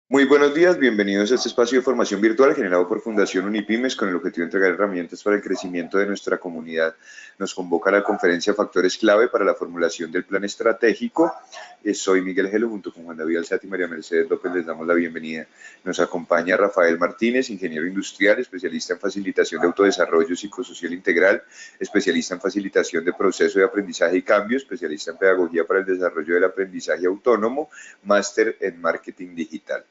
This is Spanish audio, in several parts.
Muy buenos días, bienvenidos a este espacio de formación virtual generado por Fundación Unipymes con el objetivo de entregar herramientas para el crecimiento de nuestra comunidad. Nos convoca a la conferencia Factores Clave para la formulación del plan estratégico. Soy Miguel Gelo, junto con Juan David Alzate y María Mercedes López les damos la bienvenida. Nos acompaña Rafael Martínez, ingeniero industrial, especialista en facilitación de autodesarrollo psicosocial integral, especialista en facilitación de proceso de aprendizaje y cambio, especialista en pedagogía para el desarrollo del aprendizaje autónomo, máster en marketing digital.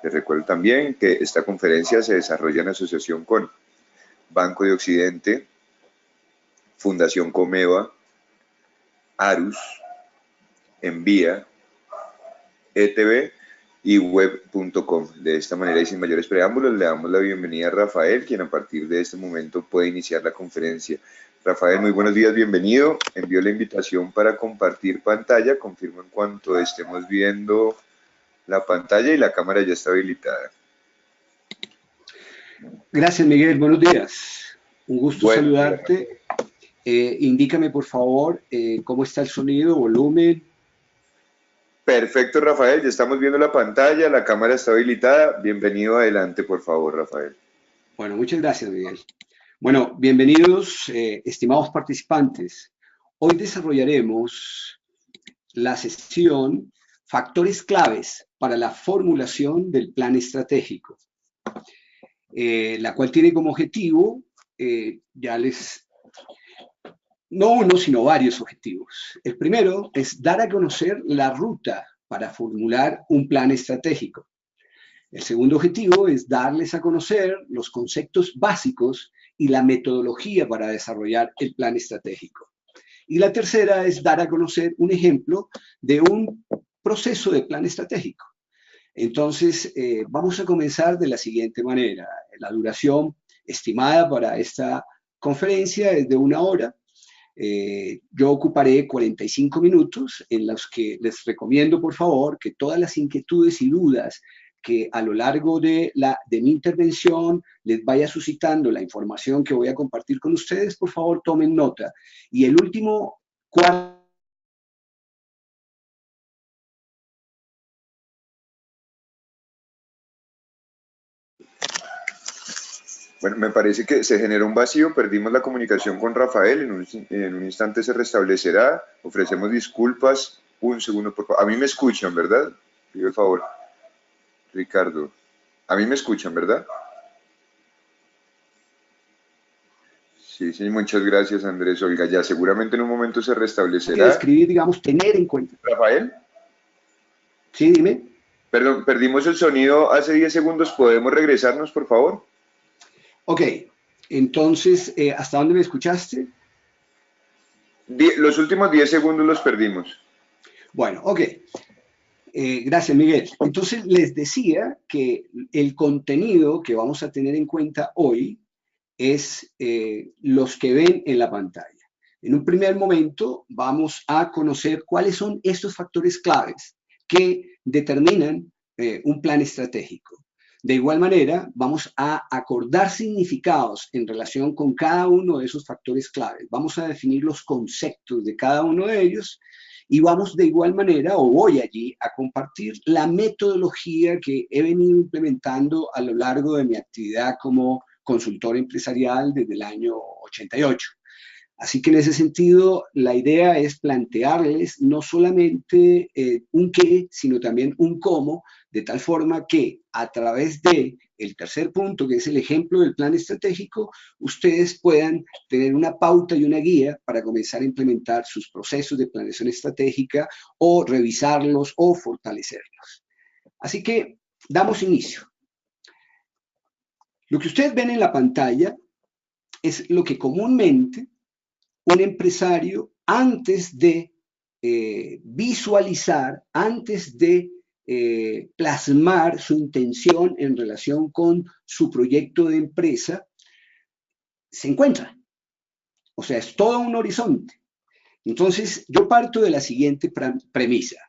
Les recuerdo también que esta conferencia se desarrolla en asociación con Banco de Occidente, Fundación Comeva, Arus, Envía, ETV y web.com. De esta manera y sin mayores preámbulos, le damos la bienvenida a Rafael, quien a partir de este momento puede iniciar la conferencia. Rafael, muy buenos días, bienvenido. Envío la invitación para compartir pantalla. Confirmo en cuanto estemos viendo la pantalla y la cámara ya está habilitada. Gracias, Miguel. Buenos días. Un gusto saludarte. Indícame, por favor, cómo está el sonido, volumen. Perfecto, Rafael. Ya estamos viendo la pantalla, la cámara está habilitada. Bienvenido adelante, por favor, Rafael. Bueno, muchas gracias, Miguel. Bueno, bienvenidos, estimados participantes. Hoy desarrollaremos la sesión Factores claves para la formulación del plan estratégico, la cual tiene como objetivo, no uno, sino varios objetivos. El primero es dar a conocer la ruta para formular un plan estratégico. El segundo objetivo es darles a conocer los conceptos básicos y la metodología para desarrollar el plan estratégico. Y la tercera es dar a conocer un ejemplo de un proceso de plan estratégico. Entonces, vamos a comenzar de la siguiente manera. La duración estimada para esta conferencia es de 1 hora. Yo ocuparé 45 minutos en los que les recomiendo, por favor, que todas las inquietudes y dudas que a lo largo de mi intervención les vaya suscitando la información que voy a compartir con ustedes, por favor, tomen nota. Y el último cuarto. Bueno, me parece que se generó un vacío, perdimos la comunicación con Rafael, en un instante se restablecerá, ofrecemos disculpas, un segundo por favor. A mí me escuchan, ¿verdad? Pido el favor. Ricardo, a mí me escuchan, ¿verdad? Sí, sí, muchas gracias, Andrés. Olga, ya seguramente en un momento se restablecerá. Describir, digamos, tener en cuenta. Rafael. Sí, dime. Perdón, perdimos el sonido hace 10 segundos. ¿Podemos regresarnos, por favor? Ok, entonces, ¿hasta dónde me escuchaste? Los últimos 10 segundos los perdimos. Bueno, ok. Gracias, Miguel. Entonces, les decía que el contenido que vamos a tener en cuenta hoy es los que ven en la pantalla. En un primer momento vamos a conocer cuáles son estos factores claves que determinan un plan estratégico. De igual manera, vamos a acordar significados en relación con cada uno de esos factores claves. Vamos a definir los conceptos de cada uno de ellos y vamos de igual manera, o voy allí, a compartir la metodología que he venido implementando a lo largo de mi actividad como consultor empresarial desde el año 88. Así que en ese sentido, la idea es plantearles no solamente un qué, sino también un cómo, de tal forma que a través de el tercer punto, que es el ejemplo del plan estratégico, ustedes puedan tener una pauta y una guía para comenzar a implementar sus procesos de planeación estratégica o revisarlos o fortalecerlos. Así que damos inicio. Lo que ustedes ven en la pantalla es lo que comúnmente un empresario, antes de visualizar, antes de plasmar su intención en relación con su proyecto de empresa, se encuentra. O sea, es todo un horizonte. Entonces, yo parto de la siguiente premisa.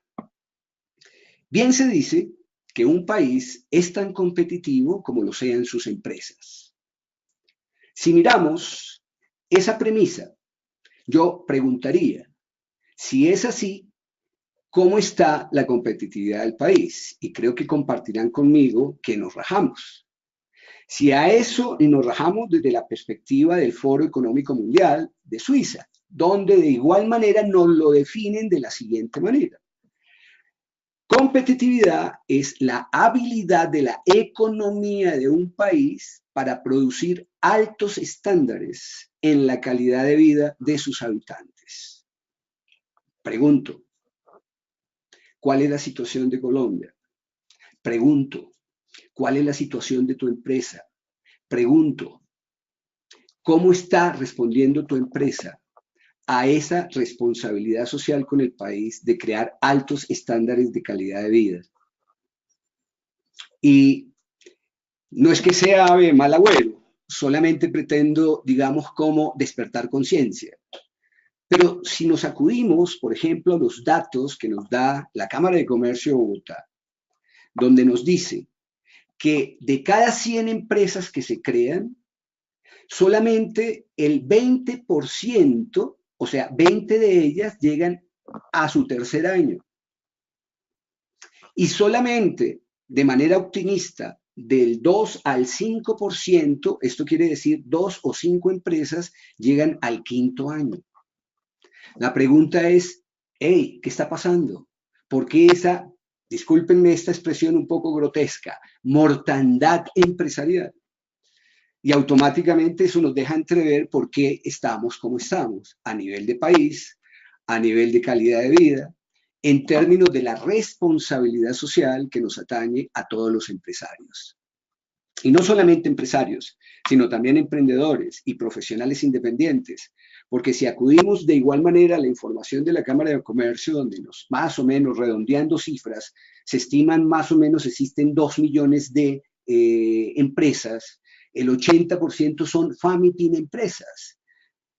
Bien se dice que un país es tan competitivo como lo sean sus empresas. Si miramos esa premisa, yo preguntaría, si es así, ¿cómo está la competitividad del país? Y creo que compartirán conmigo que nos rajamos. Si a eso nos rajamos desde la perspectiva del Foro Económico Mundial de Suiza, donde de igual manera nos lo definen de la siguiente manera. Competitividad es la habilidad de la economía de un país para producir altos estándares en la calidad de vida de sus habitantes. Pregunto, ¿cuál es la situación de Colombia? Pregunto, ¿cuál es la situación de tu empresa? Pregunto, ¿cómo está respondiendo tu empresa a esa responsabilidad social con el país de crear altos estándares de calidad de vida? Y no es que sea ave mal agüero, solamente pretendo, digamos, como despertar conciencia. Pero si nos acudimos, por ejemplo, a los datos que nos da la Cámara de Comercio de Bogotá, donde nos dice que de cada 100 empresas que se crean, solamente el 20%, o sea, 20 de ellas llegan a su tercer año. Y solamente de manera optimista, del 2 al 5%, esto quiere decir 2 o 5 empresas, llegan al quinto año. La pregunta es, hey, ¿qué está pasando? ¿Por qué esa, discúlpenme esta expresión un poco grotesca, mortandad empresarial? Y automáticamente eso nos deja entrever por qué estamos como estamos, a nivel de país, a nivel de calidad de vida, en términos de la responsabilidad social que nos atañe a todos los empresarios. Y no solamente empresarios, sino también emprendedores y profesionales independientes, porque si acudimos de igual manera a la información de la Cámara de Comercio, donde más o menos, redondeando cifras, se estiman más o menos existen 2 millones de empresas, el 80% son family empresas.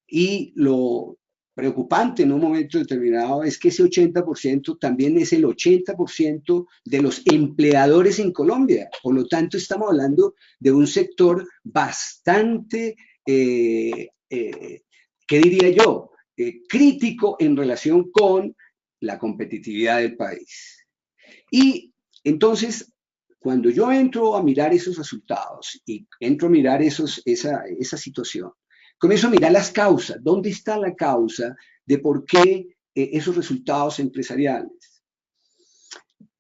Y lo preocupante en un momento determinado es que ese 80% también es el 80% de los empleadores en Colombia. Por lo tanto, estamos hablando de un sector bastante, ¿qué diría yo? Crítico en relación con la competitividad del país. Y entonces, cuando yo entro a mirar esos resultados y entro a mirar esa situación, comienzo a mirar las causas. ¿Dónde está la causa de por qué esos resultados empresariales?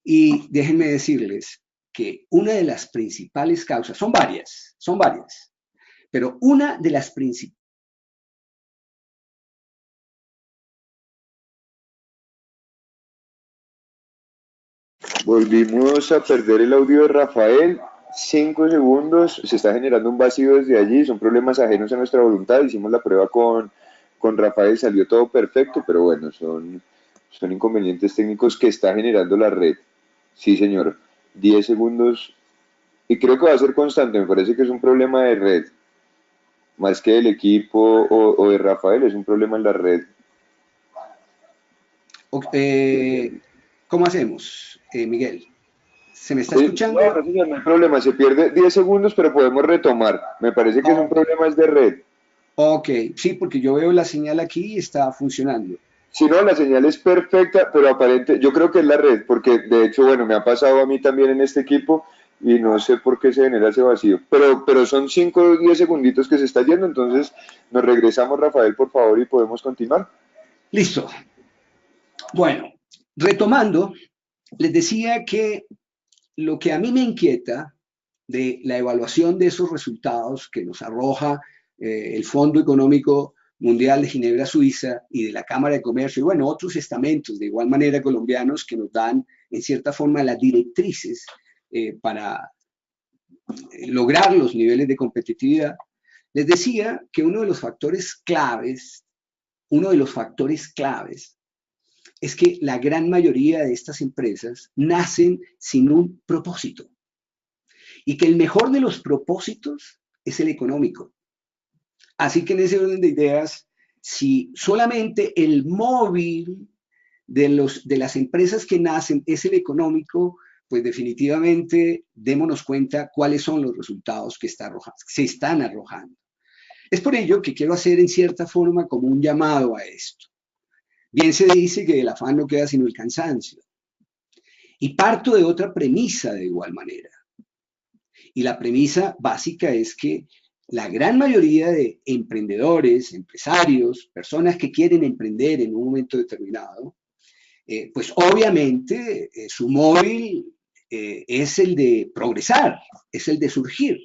Y déjenme decirles que una de las principales causas, son varias, pero una de las principales. Volvimos a perder el audio de Rafael. 5 segundos, se está generando un vacío desde allí, son problemas ajenos a nuestra voluntad. Hicimos la prueba con Rafael, salió todo perfecto, pero bueno, son inconvenientes técnicos que está generando la red. Sí, señor, 10 segundos, y creo que va a ser constante. Me parece que es un problema de red, más que del equipo o de Rafael, es un problema en la red. ¿Cómo hacemos, Miguel? ¿Se me está escuchando? No, señor, no hay problema, se pierde 10 segundos, pero podemos retomar. Me parece que es un problema de red. Ok, sí, porque yo veo la señal aquí y está funcionando. Si no, la señal es perfecta, pero aparente, yo creo que es la red, porque de hecho, bueno, me ha pasado a mí también en este equipo y no sé por qué se genera ese vacío. Pero son 5 o 10 segunditos que se está yendo, entonces nos regresamos, Rafael, por favor, y podemos continuar. Listo. Bueno, retomando, les decía que lo que a mí me inquieta de la evaluación de esos resultados que nos arroja el Fondo Económico Mundial de Ginebra, Suiza, y de la Cámara de Comercio, y bueno, otros estamentos de igual manera colombianos que nos dan, en cierta forma, las directrices para lograr los niveles de competitividad, les decía que uno de los factores claves es que la gran mayoría de estas empresas nacen sin un propósito y que el mejor de los propósitos es el económico. Así que en ese orden de ideas, si solamente el móvil de las empresas que nacen es el económico, pues definitivamente démonos cuenta cuáles son los resultados que se están arrojando. Es por ello que quiero hacer en cierta forma como un llamado a esto. Bien se dice que del afán no queda sino el cansancio. Y parto de otra premisa de igual manera. Y la premisa básica es que la gran mayoría de emprendedores, empresarios, personas que quieren emprender en un momento determinado, pues obviamente su móvil es el de progresar, es el de surgir.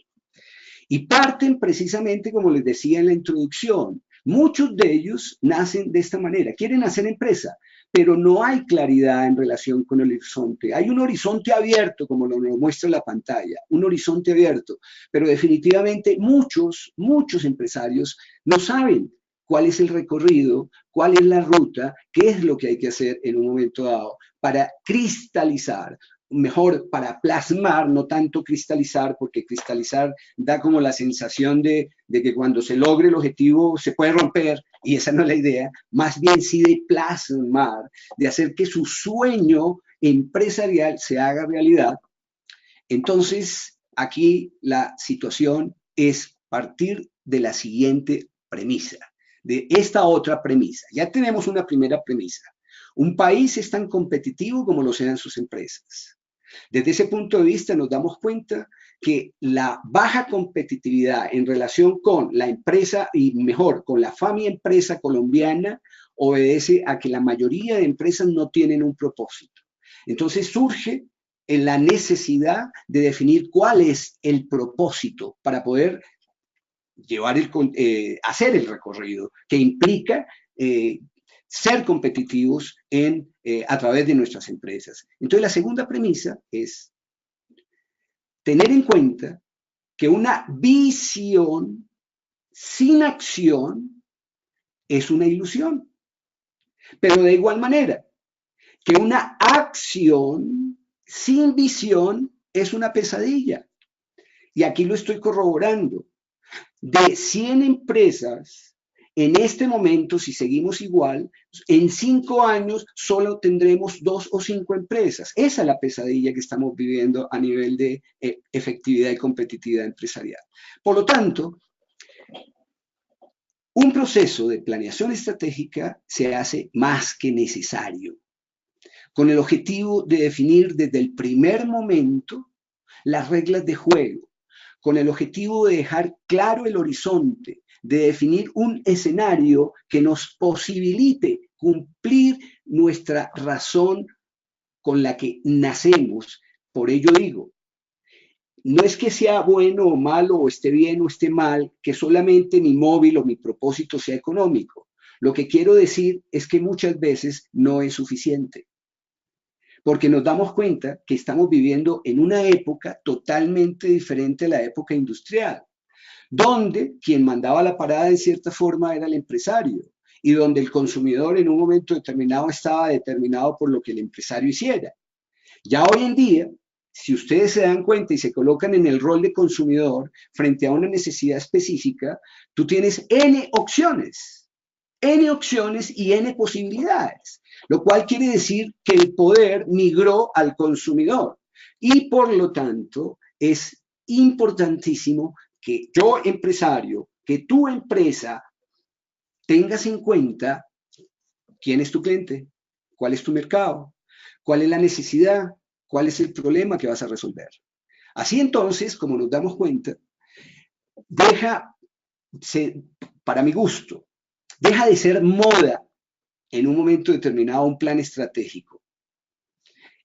Y parten precisamente, como les decía en la introducción, muchos de ellos nacen de esta manera, quieren hacer empresa, pero no hay claridad en relación con el horizonte. Hay un horizonte abierto, como lo muestra la pantalla, un horizonte abierto, pero definitivamente muchos empresarios no saben cuál es el recorrido, cuál es la ruta, qué es lo que hay que hacer en un momento dado para cristalizar, mejor para plasmar, no tanto cristalizar, porque cristalizar da como la sensación de que cuando se logre el objetivo se puede romper, y esa no es la idea, más bien sí de plasmar, de hacer que su sueño empresarial se haga realidad. Entonces, aquí la situación es partir de la siguiente premisa, de esta otra premisa. Ya tenemos una primera premisa. Un país es tan competitivo como lo sean sus empresas. Desde ese punto de vista nos damos cuenta que la baja competitividad en relación con la empresa y mejor con la empresa colombiana obedece a que la mayoría de empresas no tienen un propósito. Entonces surge en la necesidad de definir cuál es el propósito para poder hacer el recorrido que implica ser competitivos a través de nuestras empresas. Entonces, la segunda premisa es tener en cuenta que una visión sin acción es una ilusión, pero de igual manera que una acción sin visión es una pesadilla. Y aquí lo estoy corroborando. De 100 empresas, en este momento, si seguimos igual, en 5 años solo tendremos 2 o 5 empresas. Esa es la pesadilla que estamos viviendo a nivel de efectividad y competitividad empresarial. Por lo tanto, un proceso de planeación estratégica se hace más que necesario, con el objetivo de definir desde el primer momento las reglas de juego, con el objetivo de dejar claro el horizonte, de definir un escenario que nos posibilite cumplir nuestra razón con la que nacemos. Por ello digo, no es que sea bueno o malo, o esté bien o esté mal, que solamente mi móvil o mi propósito sea económico. Lo que quiero decir es que muchas veces no es suficiente, porque nos damos cuenta que estamos viviendo en una época totalmente diferente a la época industrial, donde quien mandaba la parada en cierta forma era el empresario y donde el consumidor en un momento determinado estaba determinado por lo que el empresario hiciera. Ya hoy en día, si ustedes se dan cuenta y se colocan en el rol de consumidor frente a una necesidad específica, tú tienes N opciones y N posibilidades, lo cual quiere decir que el poder migró al consumidor y por lo tanto es importantísimo que yo empresario, que tu empresa tengas en cuenta quién es tu cliente, cuál es tu mercado, cuál es la necesidad, cuál es el problema que vas a resolver. Así entonces, como nos damos cuenta, para mi gusto, deja de ser moda en un momento determinado un plan estratégico,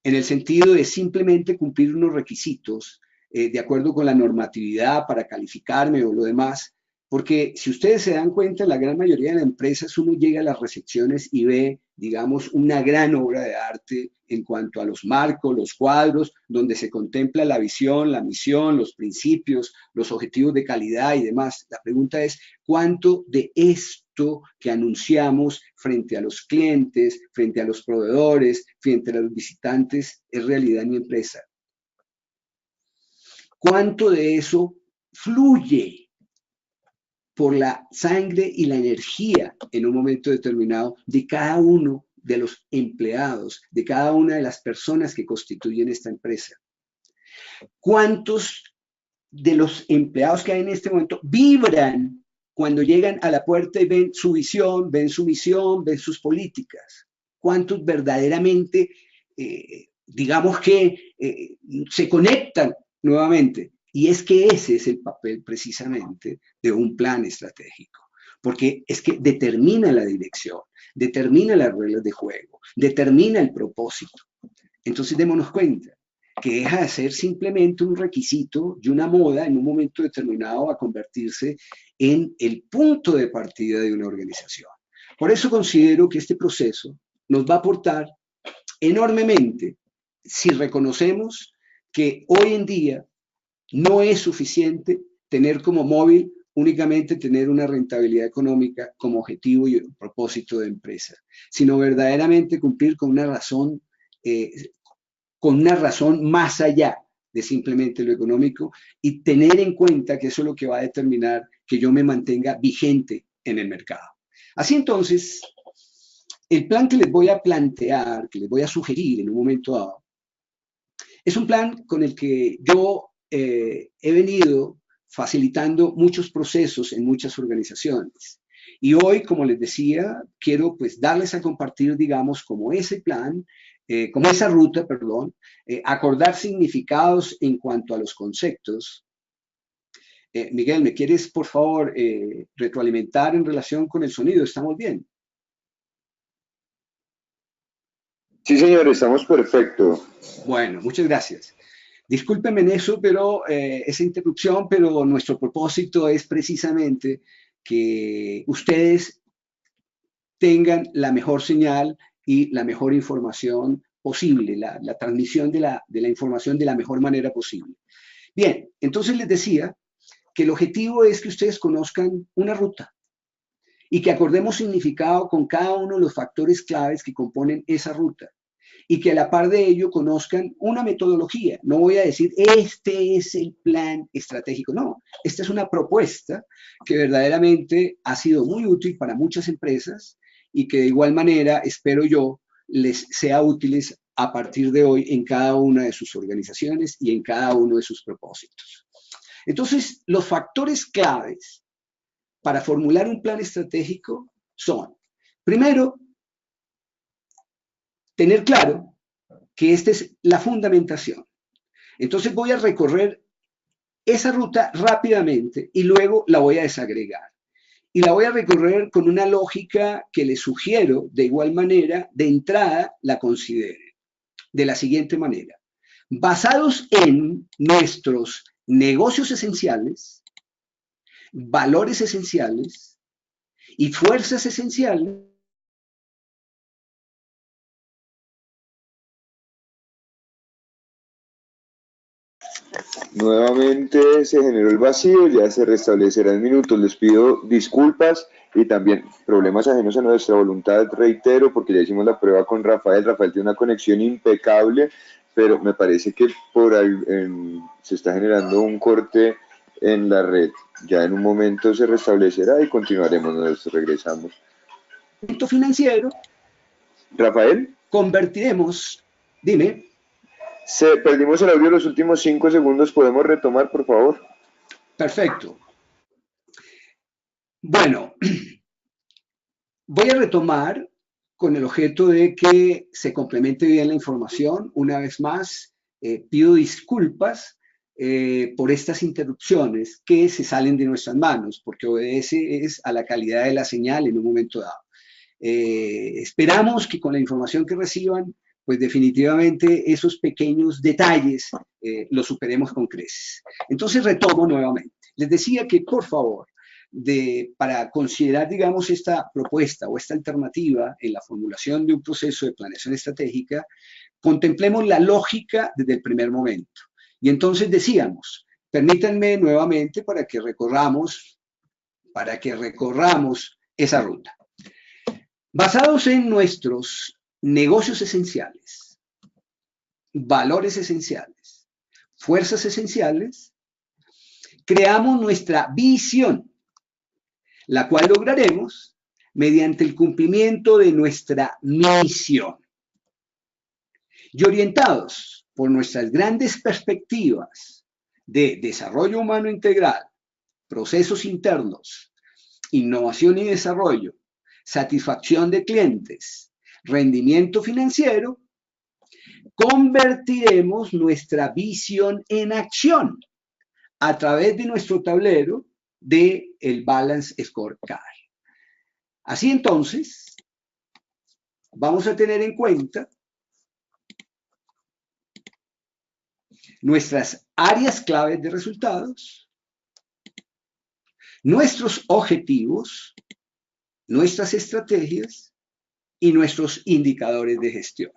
en el sentido de simplemente cumplir unos requisitos de acuerdo con la normatividad para calificarme o lo demás, porque si ustedes se dan cuenta, en la gran mayoría de las empresas uno llega a las recepciones y ve, digamos, una gran obra de arte en cuanto a los marcos, los cuadros, donde se contempla la visión, la misión, los principios, los objetivos de calidad y demás. La pregunta es, ¿cuánto de esto que anunciamos frente a los clientes, frente a los proveedores, frente a los visitantes, es realidad en mi empresa? ¿Cuánto de eso fluye por la sangre y la energía en un momento determinado de cada uno de los empleados, de cada una de las personas que constituyen esta empresa? ¿Cuántos de los empleados que hay en este momento vibran cuando llegan a la puerta y ven su visión, ven su misión, ven sus políticas? ¿Cuántos verdaderamente, digamos que se conectan nuevamente? Y es que ese es el papel precisamente de un plan estratégico, porque es que determina la dirección, determina las reglas de juego, determina el propósito. Entonces démonos cuenta que deja de ser simplemente un requisito y una moda en un momento determinado a convertirse en el punto de partida de una organización. Por eso considero que este proceso nos va a aportar enormemente si reconocemos que hoy en día no es suficiente tener como móvil únicamente tener una rentabilidad económica como objetivo y propósito de empresa, sino verdaderamente cumplir con una razón más allá de simplemente lo económico y tener en cuenta que eso es lo que va a determinar que yo me mantenga vigente en el mercado. Así entonces, el plan que les voy a plantear, que les voy a sugerir en un momento dado, es un plan con el que yo he venido facilitando muchos procesos en muchas organizaciones. Y hoy, como les decía, quiero pues darles a compartir, digamos, como ese plan, como esa ruta, perdón, acordar significados en cuanto a los conceptos. Miguel, ¿me quieres, por favor, retroalimentar en relación con el sonido? ¿Estamos bien? Sí, señor, estamos perfecto. Bueno, muchas gracias. Discúlpenme en eso, pero esa interrupción, pero nuestro propósito es precisamente que ustedes tengan la mejor señal y la mejor información posible, la transmisión de la información de la mejor manera posible. Bien, entonces les decía que el objetivo es que ustedes conozcan una ruta y que acordemos significado con cada uno de los factores claves que componen esa ruta y que a la par de ello conozcan una metodología. No voy a decir, este es el plan estratégico, no, esta es una propuesta que verdaderamente ha sido muy útil para muchas empresas y que de igual manera, espero yo, les sea útiles a partir de hoy en cada una de sus organizaciones y en cada uno de sus propósitos. Entonces, los factores claves para formular un plan estratégico son, primero, tener claro que esta es la fundamentación. Entonces voy a recorrer esa ruta rápidamente y luego la voy a desagregar. Y la voy a recorrer con una lógica que les sugiero de igual manera, de entrada la considere de la siguiente manera. Basados en nuestros negocios esenciales, valores esenciales y fuerzas esenciales, Nuevamente se generó el vacío, ya se restablecerá en minutos. Les pido disculpas y también problemas ajenos a nuestra voluntad, reitero, porque ya hicimos la prueba con Rafael. Rafael tiene una conexión impecable, pero me parece que por ahí se está generando un corte en la red. Ya en un momento se restablecerá y continuaremos, nos regresamos. Financiero, Rafael, convertiremos, dime. Perdimos el audio los últimos 5 segundos, ¿podemos retomar, por favor? Perfecto. Bueno, voy a retomar con el objeto de que se complemente bien la información. Una vez más, pido disculpas por estas interrupciones que se salen de nuestras manos, porque obedece a la calidad de la señal en un momento dado. Esperamos que con la información que reciban, pues definitivamente esos pequeños detalles los superemos con creces. Entonces retomo nuevamente. Les decía que, por favor, para considerar, digamos, esta propuesta o esta alternativa en la formulación de un proceso de planeación estratégica, contemplemos la lógica desde el primer momento. Y entonces decíamos, permítanme nuevamente para que recorramos esa ruta. Basados en nuestros negocios esenciales, valores esenciales, fuerzas esenciales, creamos nuestra visión, la cual lograremos mediante el cumplimiento de nuestra misión. Y orientados por nuestras grandes perspectivas de desarrollo humano integral, procesos internos, innovación y desarrollo, satisfacción de clientes, rendimiento financiero, convertiremos nuestra visión en acción a través de nuestro tablero del Balance Scorecard. Así entonces, vamos a tener en cuenta nuestras áreas claves de resultados, nuestros objetivos, nuestras estrategias y nuestros indicadores de gestión.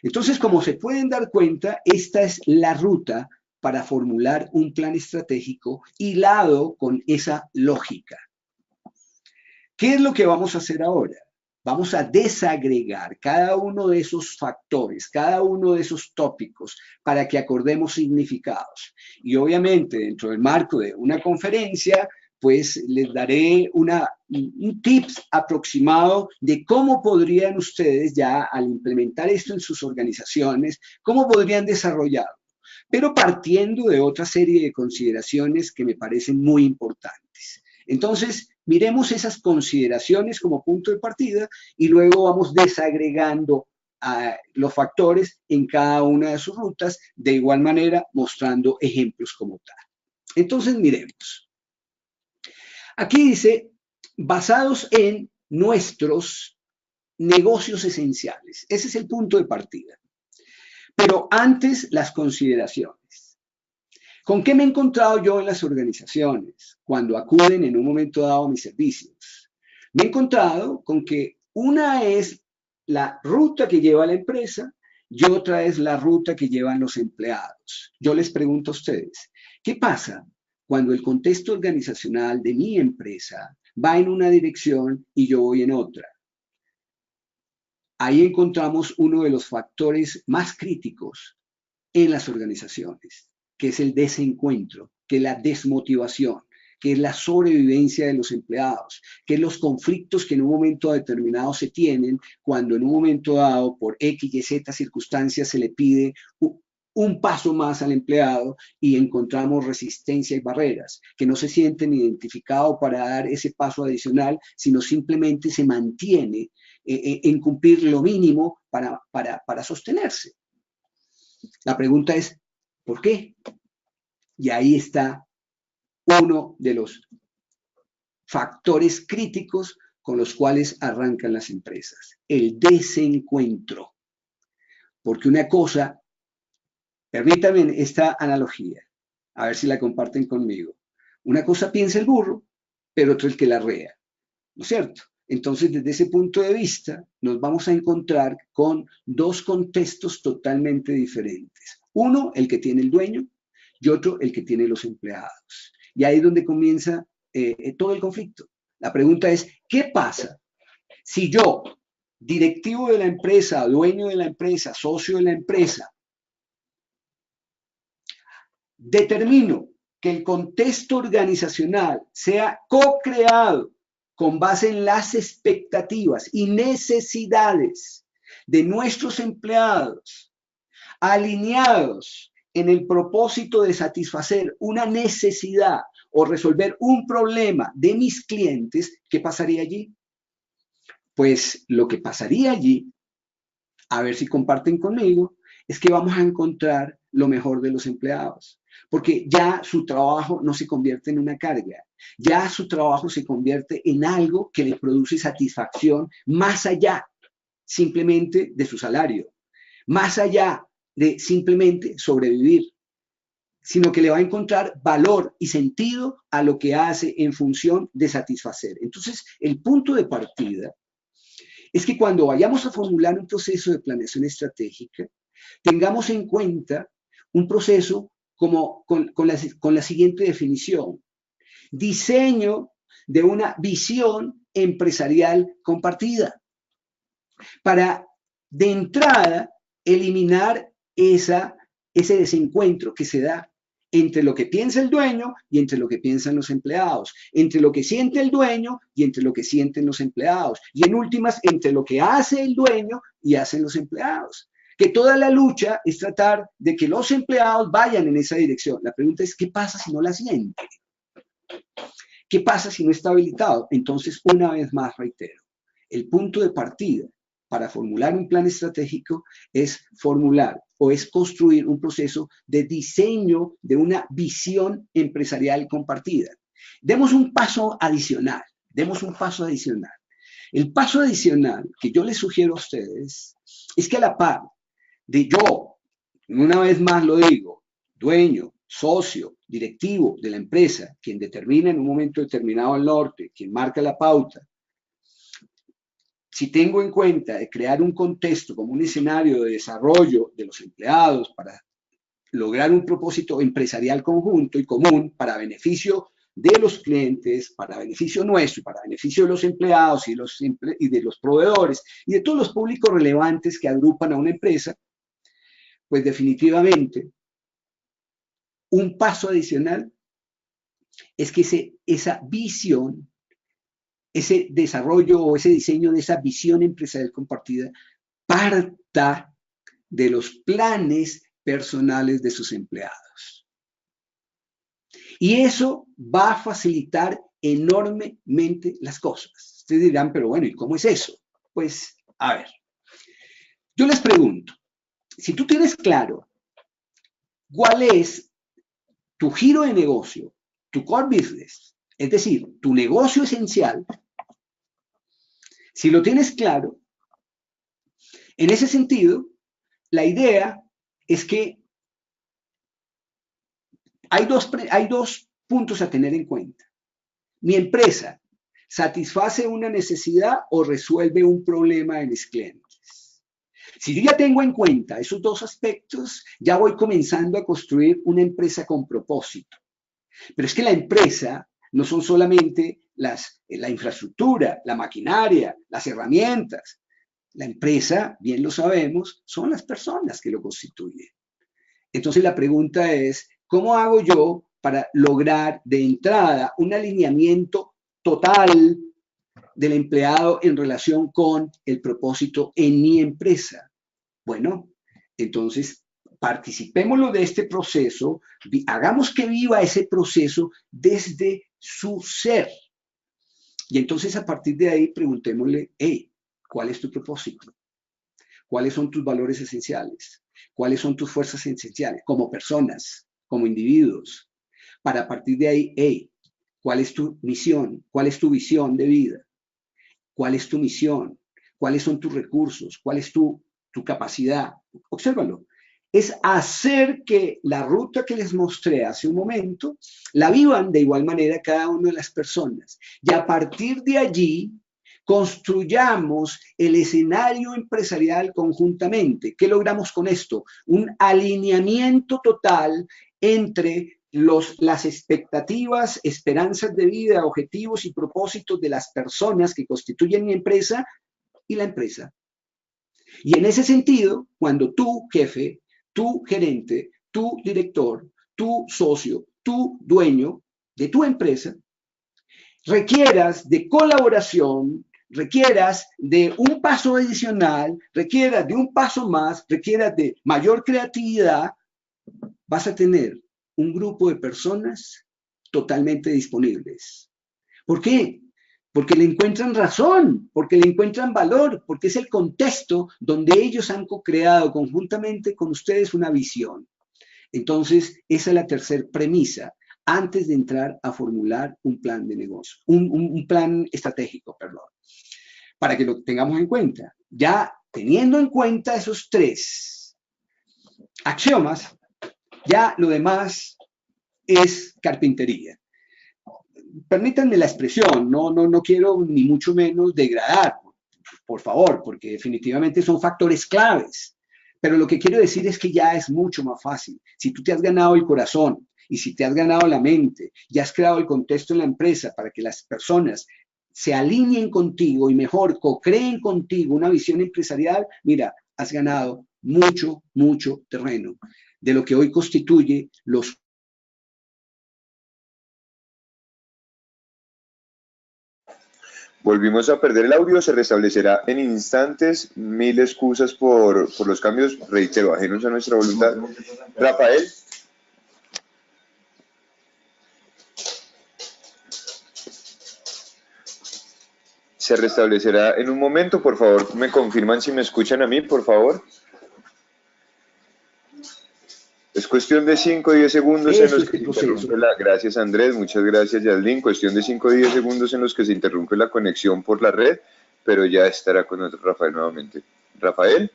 Entonces, como se pueden dar cuenta, esta es la ruta para formular un plan estratégico hilado con esa lógica. ¿Qué es lo que vamos a hacer ahora? Vamos a desagregar cada uno de esos factores, cada uno de esos tópicos para que acordemos significados. Y obviamente dentro del marco de una conferencia, pues les daré un tips aproximado de cómo podrían ustedes ya al implementar esto en sus organizaciones, cómo podrían desarrollarlo, pero partiendo de otra serie de consideraciones que me parecen muy importantes. Entonces, miremos esas consideraciones como punto de partida y luego vamos desagregando los factores en cada una de sus rutas, de igual manera mostrando ejemplos como tal. Entonces, miremos. Aquí dice, basados en nuestros negocios esenciales. Ese es el punto de partida. Pero antes, las consideraciones. ¿Con qué me he encontrado yo en las organizaciones cuando acuden en un momento dado a mis servicios? Me he encontrado con que una es la ruta que lleva la empresa y otra es la ruta que llevan los empleados. Yo les pregunto a ustedes, ¿qué pasa cuando el contexto organizacional de mi empresa va en una dirección y yo voy en otra? Ahí encontramos uno de los factores más críticos en las organizaciones, que es el desencuentro, que es la desmotivación, que es la sobrevivencia de los empleados, que es los conflictos que en un momento determinado se tienen cuando en un momento dado, por X y Z circunstancias, se le pide un paso más al empleado y encontramos resistencia y barreras, que no se sienten identificados para dar ese paso adicional, sino simplemente se mantiene en cumplir lo mínimo para sostenerse. La pregunta es, ¿por qué? Y ahí está uno de los factores críticos con los cuales arrancan las empresas, el desencuentro. Porque una cosa, permítanme esta analogía, a ver si la comparten conmigo. Una cosa piensa el burro, pero otro el que la arrea, ¿no es cierto? Entonces, desde ese punto de vista, nos vamos a encontrar con dos contextos totalmente diferentes. Uno, el que tiene el dueño, y otro, el que tiene los empleados. Y ahí es donde comienza todo el conflicto. La pregunta es, ¿qué pasa si yo, directivo de la empresa, dueño de la empresa, socio de la empresa, determino que el contexto organizacional sea co-creado con base en las expectativas y necesidades de nuestros empleados, alineados en el propósito de satisfacer una necesidad o resolver un problema de mis clientes? ¿Qué pasaría allí? Pues lo que pasaría allí, a ver si comparten conmigo, es que vamos a encontrar lo mejor de los empleados, porque ya su trabajo no se convierte en una carga, ya su trabajo se convierte en algo que le produce satisfacción más allá simplemente de su salario, más allá de simplemente sobrevivir, sino que le va a encontrar valor y sentido a lo que hace en función de satisfacer. Entonces, el punto de partida es que cuando vayamos a formular un proceso de planeación estratégica, tengamos en cuenta un proceso con la siguiente definición: diseño de una visión empresarial compartida, para de entrada eliminar ese desencuentro que se da entre lo que piensa el dueño y entre lo que piensan los empleados, entre lo que siente el dueño y entre lo que sienten los empleados, y en últimas, entre lo que hace el dueño y hacen los empleados. Que toda la lucha es tratar de que los empleados vayan en esa dirección. La pregunta es, ¿qué pasa si no la sienten? ¿Qué pasa si no está habilitado? Entonces, una vez más reitero, el punto de partida para formular un plan estratégico es formular o es construir un proceso de diseño de una visión empresarial compartida. Demos un paso adicional, El paso adicional que yo les sugiero a ustedes es que a la par de yo, una vez más lo digo, dueño, socio, directivo de la empresa, quien determina en un momento determinado el norte, quien marca la pauta, si tengo en cuenta de crear un contexto como un escenario de desarrollo de los empleados para lograr un propósito empresarial conjunto y común para beneficio de los clientes, para beneficio nuestro, para beneficio de los empleados y de los proveedores y de todos los públicos relevantes que agrupan a una empresa, pues definitivamente un paso adicional es que esa visión, ese desarrollo o ese diseño de esa visión empresarial compartida parta de los planes personales de sus empleados. Y eso va a facilitar enormemente las cosas. Ustedes dirán, pero bueno, ¿y cómo es eso? Pues, a ver, yo les pregunto, si tú tienes claro cuál es tu giro de negocio, tu core business, es decir, tu negocio esencial, si lo tienes claro, en ese sentido, la idea es que hay dos puntos a tener en cuenta. Mi empresa satisface una necesidad o resuelve un problema de mis clientes. Si yo ya tengo en cuenta esos dos aspectos, ya voy comenzando a construir una empresa con propósito. Pero es que la empresa no son solamente la infraestructura, la maquinaria, las herramientas. La empresa, bien lo sabemos, son las personas que lo constituyen. Entonces la pregunta es, ¿cómo hago yo para lograr de entrada un alineamiento total del empleado en relación con el propósito en mi empresa? Bueno, entonces participémoslo de este proceso, hagamos que viva ese proceso desde su ser. Y entonces a partir de ahí preguntémosle, hey, ¿cuál es tu propósito? ¿Cuáles son tus valores esenciales? ¿Cuáles son tus fuerzas esenciales como personas, como individuos? Para a partir de ahí, hey, ¿cuál es tu misión? ¿Cuál es tu visión de vida? ¿Cuál es tu misión? ¿Cuáles son tus recursos? ¿Cuál es tu capacidad? Obsérvalo. Es hacer que la ruta que les mostré hace un momento la vivan de igual manera cada una de las personas. Y a partir de allí, construyamos el escenario empresarial conjuntamente. ¿Qué logramos con esto? Un alineamiento total entre las expectativas, esperanzas de vida, objetivos y propósitos de las personas que constituyen mi empresa y la empresa. Y en ese sentido, cuando tú, jefe, tu gerente, tu director, tu socio, tu dueño de tu empresa, requieras de colaboración, requieras de un paso adicional, requieras de un paso más, requieras de mayor creatividad, vas a tener un grupo de personas totalmente disponibles. ¿Por qué? Porque le encuentran razón, porque le encuentran valor, porque es el contexto donde ellos han co-creado conjuntamente con ustedes una visión. Entonces, esa es la tercera premisa, antes de entrar a formular un plan de negocio, un plan estratégico, perdón, para que lo tengamos en cuenta. Ya teniendo en cuenta esos tres axiomas, ya lo demás es carpintería. Permítanme la expresión, no quiero ni mucho menos degradar, por favor, porque definitivamente son factores claves. Pero lo que quiero decir es que ya es mucho más fácil. Si tú te has ganado el corazón y si te has ganado la mente y has creado el contexto en la empresa para que las personas se alineen contigo y mejor co-creen contigo una visión empresarial, mira, has ganado mucho, mucho terreno de lo que hoy constituye los... Volvimos a perder el audio, se restablecerá en instantes. Mil excusas por los cambios, reitero, ajenos a nuestra voluntad. Rafael. Se restablecerá en un momento. Por favor, me confirman si me escuchan a mí, por favor. Es cuestión de 5 o 10 segundos en los que se interrumpe la... Gracias, Andrés. Muchas gracias, Yaslin. Cuestión de 5 o 10 segundos en los que se interrumpe la conexión por la red, pero ya estará con nosotros Rafael nuevamente. Rafael.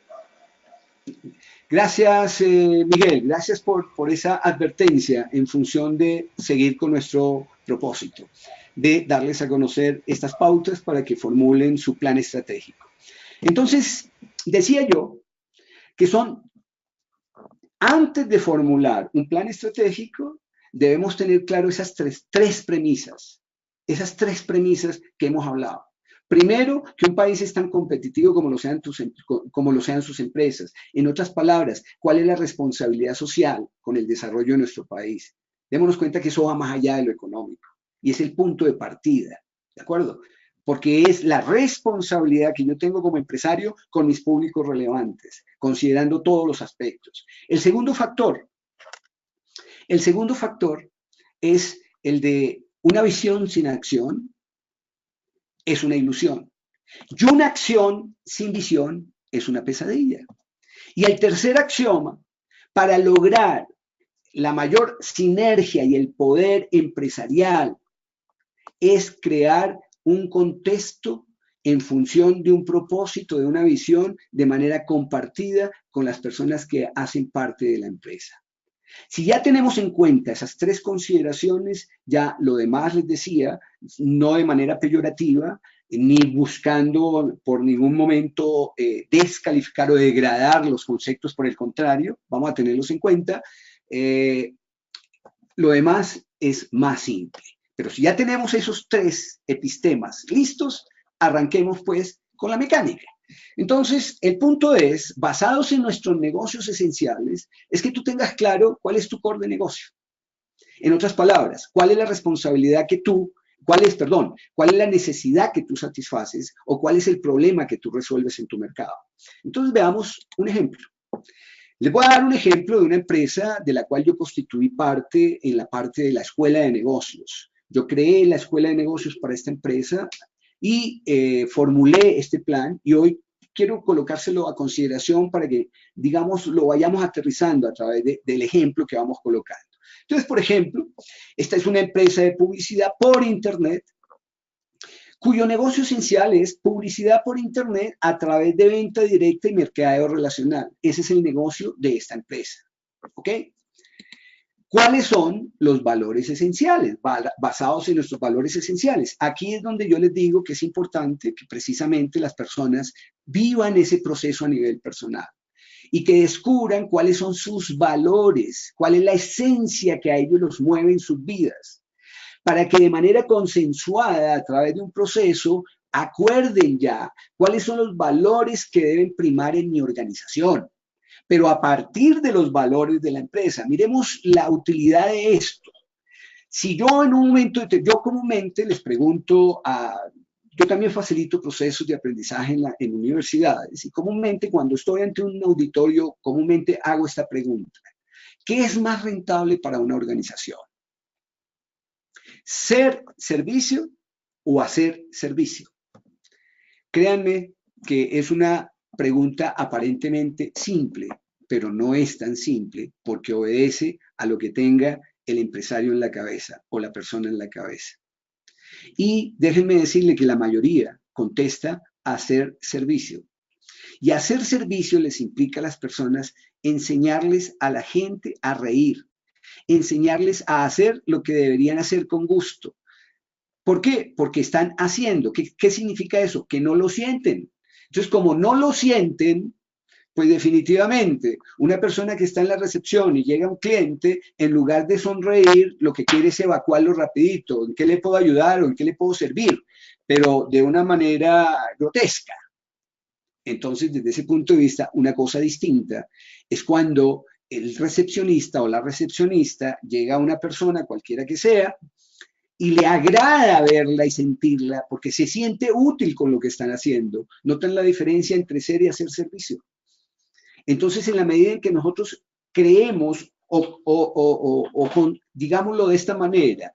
Gracias, Miguel. Gracias por esa advertencia en función de seguir con nuestro propósito, de darles a conocer estas pautas para que formulen su plan estratégico. Entonces, decía yo que antes de formular un plan estratégico, debemos tener claro esas tres premisas que hemos hablado. Primero, que un país es tan competitivo como lo sean sus empresas. En otras palabras, ¿cuál es la responsabilidad social con el desarrollo de nuestro país? Démonos cuenta que eso va más allá de lo económico y es el punto de partida, ¿de acuerdo? Porque es la responsabilidad que yo tengo como empresario con mis públicos relevantes, considerando todos los aspectos. El segundo factor es el de una visión sin acción, es una ilusión. Y una acción sin visión es una pesadilla. Y el tercer axioma, para lograr la mayor sinergia y el poder empresarial, es crear un contexto en función de un propósito, de una visión, de manera compartida con las personas que hacen parte de la empresa. Si ya tenemos en cuenta esas tres consideraciones, ya lo demás les decía, no de manera peyorativa, ni buscando por ningún momento descalificar o degradar los conceptos, por el contrario, vamos a tenerlos en cuenta. Lo demás es más simple. Pero si ya tenemos esos tres epistemas listos, arranquemos pues con la mecánica. Entonces, el punto es, basados en nuestros negocios esenciales, es que tú tengas claro cuál es tu core de negocio. En otras palabras, cuál es la responsabilidad que cuál es la necesidad que tú satisfaces o cuál es el problema que tú resuelves en tu mercado. Entonces, veamos un ejemplo. Les voy a dar un ejemplo de una empresa de la cual yo constituí parte en la parte de la escuela de negocios. Yo creé la escuela de negocios para esta empresa y formulé este plan y hoy quiero colocárselo a consideración para que, digamos, lo vayamos aterrizando a través del ejemplo que vamos colocando. Entonces, por ejemplo, esta es una empresa de publicidad por Internet cuyo negocio esencial es publicidad por Internet a través de venta directa y mercadeo relacional. Ese es el negocio de esta empresa. ¿Ok? ¿Cuáles son los valores esenciales? Basados en nuestros valores esenciales. Aquí es donde yo les digo que es importante que precisamente las personas vivan ese proceso a nivel personal y que descubran cuáles son sus valores, cuál es la esencia que a ellos los mueve en sus vidas, para que de manera consensuada, a través de un proceso, acuerden ya cuáles son los valores que deben primar en mi organización. Pero a partir de los valores de la empresa, miremos la utilidad de esto. Si yo en un momento, yo comúnmente les pregunto yo también facilito procesos de aprendizaje en universidades y comúnmente cuando estoy ante un auditorio, comúnmente hago esta pregunta. ¿Qué es más rentable para una organización? ¿Ser servicio o hacer servicio? Créanme que es una pregunta aparentemente simple, pero no es tan simple porque obedece a lo que tenga el empresario en la cabeza o la persona en la cabeza. Y déjenme decirle que la mayoría contesta hacer servicio. Y hacer servicio les implica a las personas enseñarles a la gente a reír, enseñarles a hacer lo que deberían hacer con gusto. ¿Por qué? Porque están haciendo. ¿Qué significa eso? Que no lo sienten. Entonces, como no lo sienten, pues definitivamente una persona que está en la recepción y llega un cliente, en lugar de sonreír, lo que quiere es evacuarlo rapidito. ¿En qué le puedo ayudar o en qué le puedo servir? Pero de una manera grotesca. Entonces, desde ese punto de vista, una cosa distinta es cuando el recepcionista o la recepcionista llega a una persona, cualquiera que sea, y le agrada verla y sentirla porque se siente útil con lo que están haciendo. ¿Notan la diferencia entre ser y hacer servicio? Entonces, en la medida en que nosotros creemos, digámoslo de esta manera,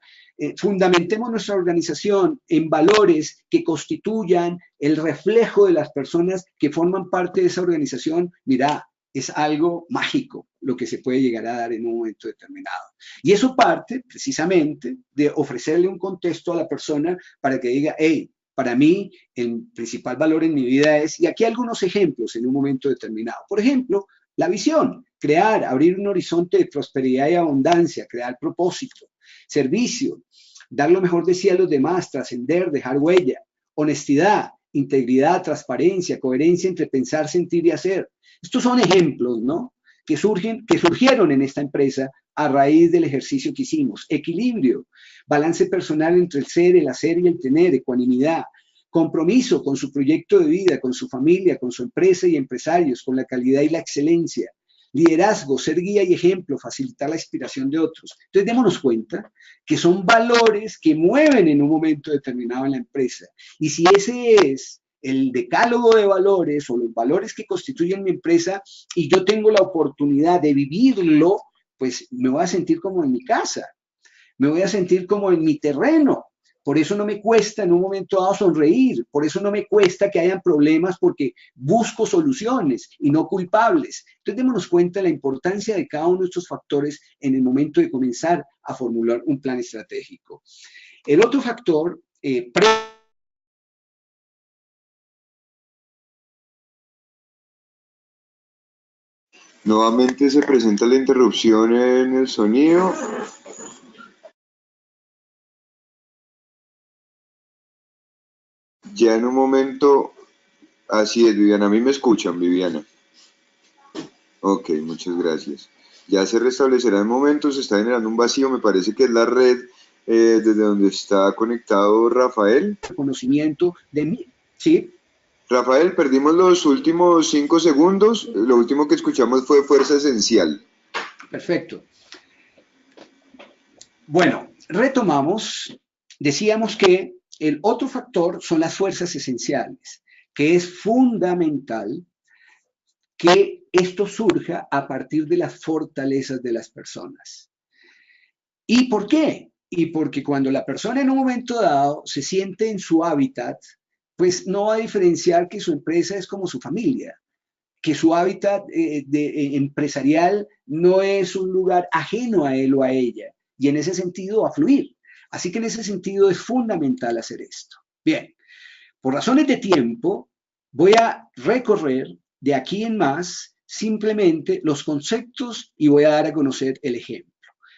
fundamentemos nuestra organización en valores que constituyan el reflejo de las personas que forman parte de esa organización. Mira, es algo mágico lo que se puede llegar a dar en un momento determinado. Y eso parte precisamente de ofrecerle un contexto a la persona para que diga, hey, para mí el principal valor en mi vida es, y aquí algunos ejemplos en un momento determinado. Por ejemplo, la visión, crear, abrir un horizonte de prosperidad y abundancia, crear propósito, servicio, dar lo mejor de sí a los demás, trascender, dejar huella, honestidad, integridad, transparencia, coherencia entre pensar, sentir y hacer. Estos son ejemplos, ¿no? Que surgieron en esta empresa a raíz del ejercicio que hicimos. Equilibrio, balance personal entre el ser, el hacer y el tener, ecuanimidad, compromiso con su proyecto de vida, con su familia, con su empresa y empresarios, con la calidad y la excelencia, liderazgo, ser guía y ejemplo, facilitar la inspiración de otros. Entonces, démonos cuenta que son valores que mueven en un momento determinado en la empresa. Y si ese es el decálogo de valores o los valores que constituyen mi empresa y yo tengo la oportunidad de vivirlo, pues me voy a sentir como en mi casa, me voy a sentir como en mi terreno. Por eso no me cuesta en un momento dado sonreír, por eso no me cuesta que hayan problemas porque busco soluciones y no culpables. Entonces démonos cuenta de la importancia de cada uno de estos factores en el momento de comenzar a formular un plan estratégico. El otro factor, Nuevamente se presenta la interrupción en el sonido. Ya en un momento, así es, Viviana, a mí me escuchan, Viviana. Ok, muchas gracias. Ya se restablecerá en momentos, se está generando un vacío, me parece que es la red desde donde está conectado Rafael. Conocimiento de mí, ¿sí? Rafael, perdimos los últimos 5 segundos, lo último que escuchamos fue fuerza esencial. Perfecto. Bueno, retomamos, decíamos que el otro factor son las fuerzas esenciales, que es fundamental que esto surja a partir de las fortalezas de las personas. ¿Y por qué? Y porque cuando la persona en un momento dado se siente en su hábitat, pues no va a diferenciar que su empresa es como su familia, que su hábitat empresarial no es un lugar ajeno a él o a ella, y en ese sentido va a fluir. Así que en ese sentido es fundamental hacer esto. Bien, por razones de tiempo, voy a recorrer de aquí en más simplemente los conceptos y voy a dar a conocer el ejemplo.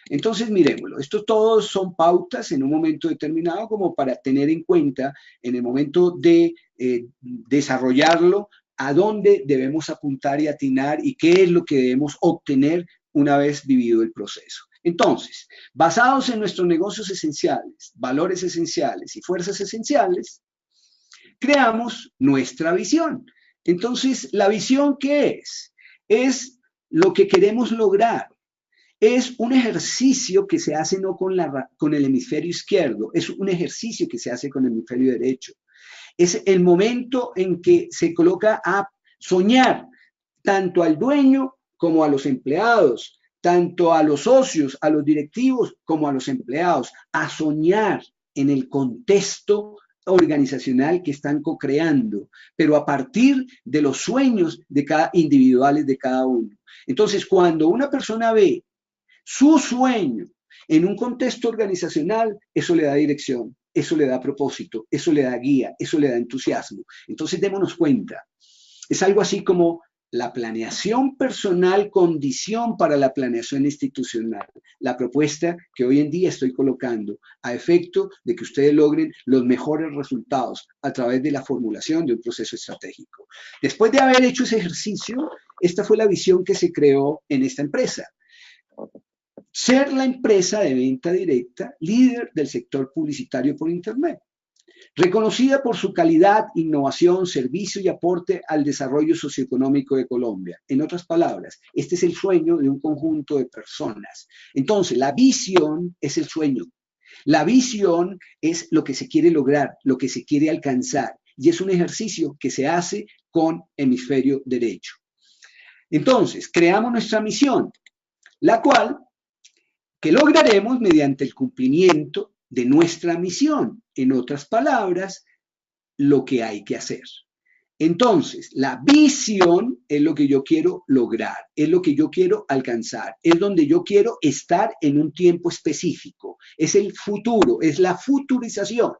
Entonces, miremoslo, estos todos son pautas en un momento determinado como para tener en cuenta en el momento de desarrollarlo a dónde debemos apuntar y atinar y qué es lo que debemos obtener una vez vivido el proceso. Entonces, basados en nuestros negocios esenciales, valores esenciales y fuerzas esenciales, creamos nuestra visión. Entonces, ¿la visión qué es? Es lo que queremos lograr. Es un ejercicio que se hace no con el hemisferio izquierdo, es un ejercicio que se hace con el hemisferio derecho. Es el momento en que se coloca a soñar tanto al dueño como a los empleados, tanto a los socios, a los directivos como a los empleados, a soñar en el contexto organizacional que están co-creando, pero a partir de los sueños de cada individuales de cada uno. Entonces, cuando una persona ve su sueño en un contexto organizacional, eso le da dirección, eso le da propósito, eso le da guía, eso le da entusiasmo. Entonces, démonos cuenta, es algo así como la planeación personal, condición para la planeación institucional, la propuesta que hoy en día estoy colocando a efecto de que ustedes logren los mejores resultados a través de la formulación de un proceso estratégico. Después de haber hecho ese ejercicio, esta fue la visión que se creó en esta empresa. Ser la empresa de venta directa líder del sector publicitario por Internet, reconocida por su calidad, innovación, servicio y aporte al desarrollo socioeconómico de Colombia. En otras palabras, este es el sueño de un conjunto de personas. Entonces, la visión es el sueño. La visión es lo que se quiere lograr, lo que se quiere alcanzar, y es un ejercicio que se hace con hemisferio derecho. Entonces, creamos nuestra misión, la cual que lograremos mediante el cumplimiento de nuestra misión. En otras palabras, lo que hay que hacer. Entonces, la visión es lo que yo quiero lograr, es lo que yo quiero alcanzar, es donde yo quiero estar en un tiempo específico, es el futuro, es la futurización.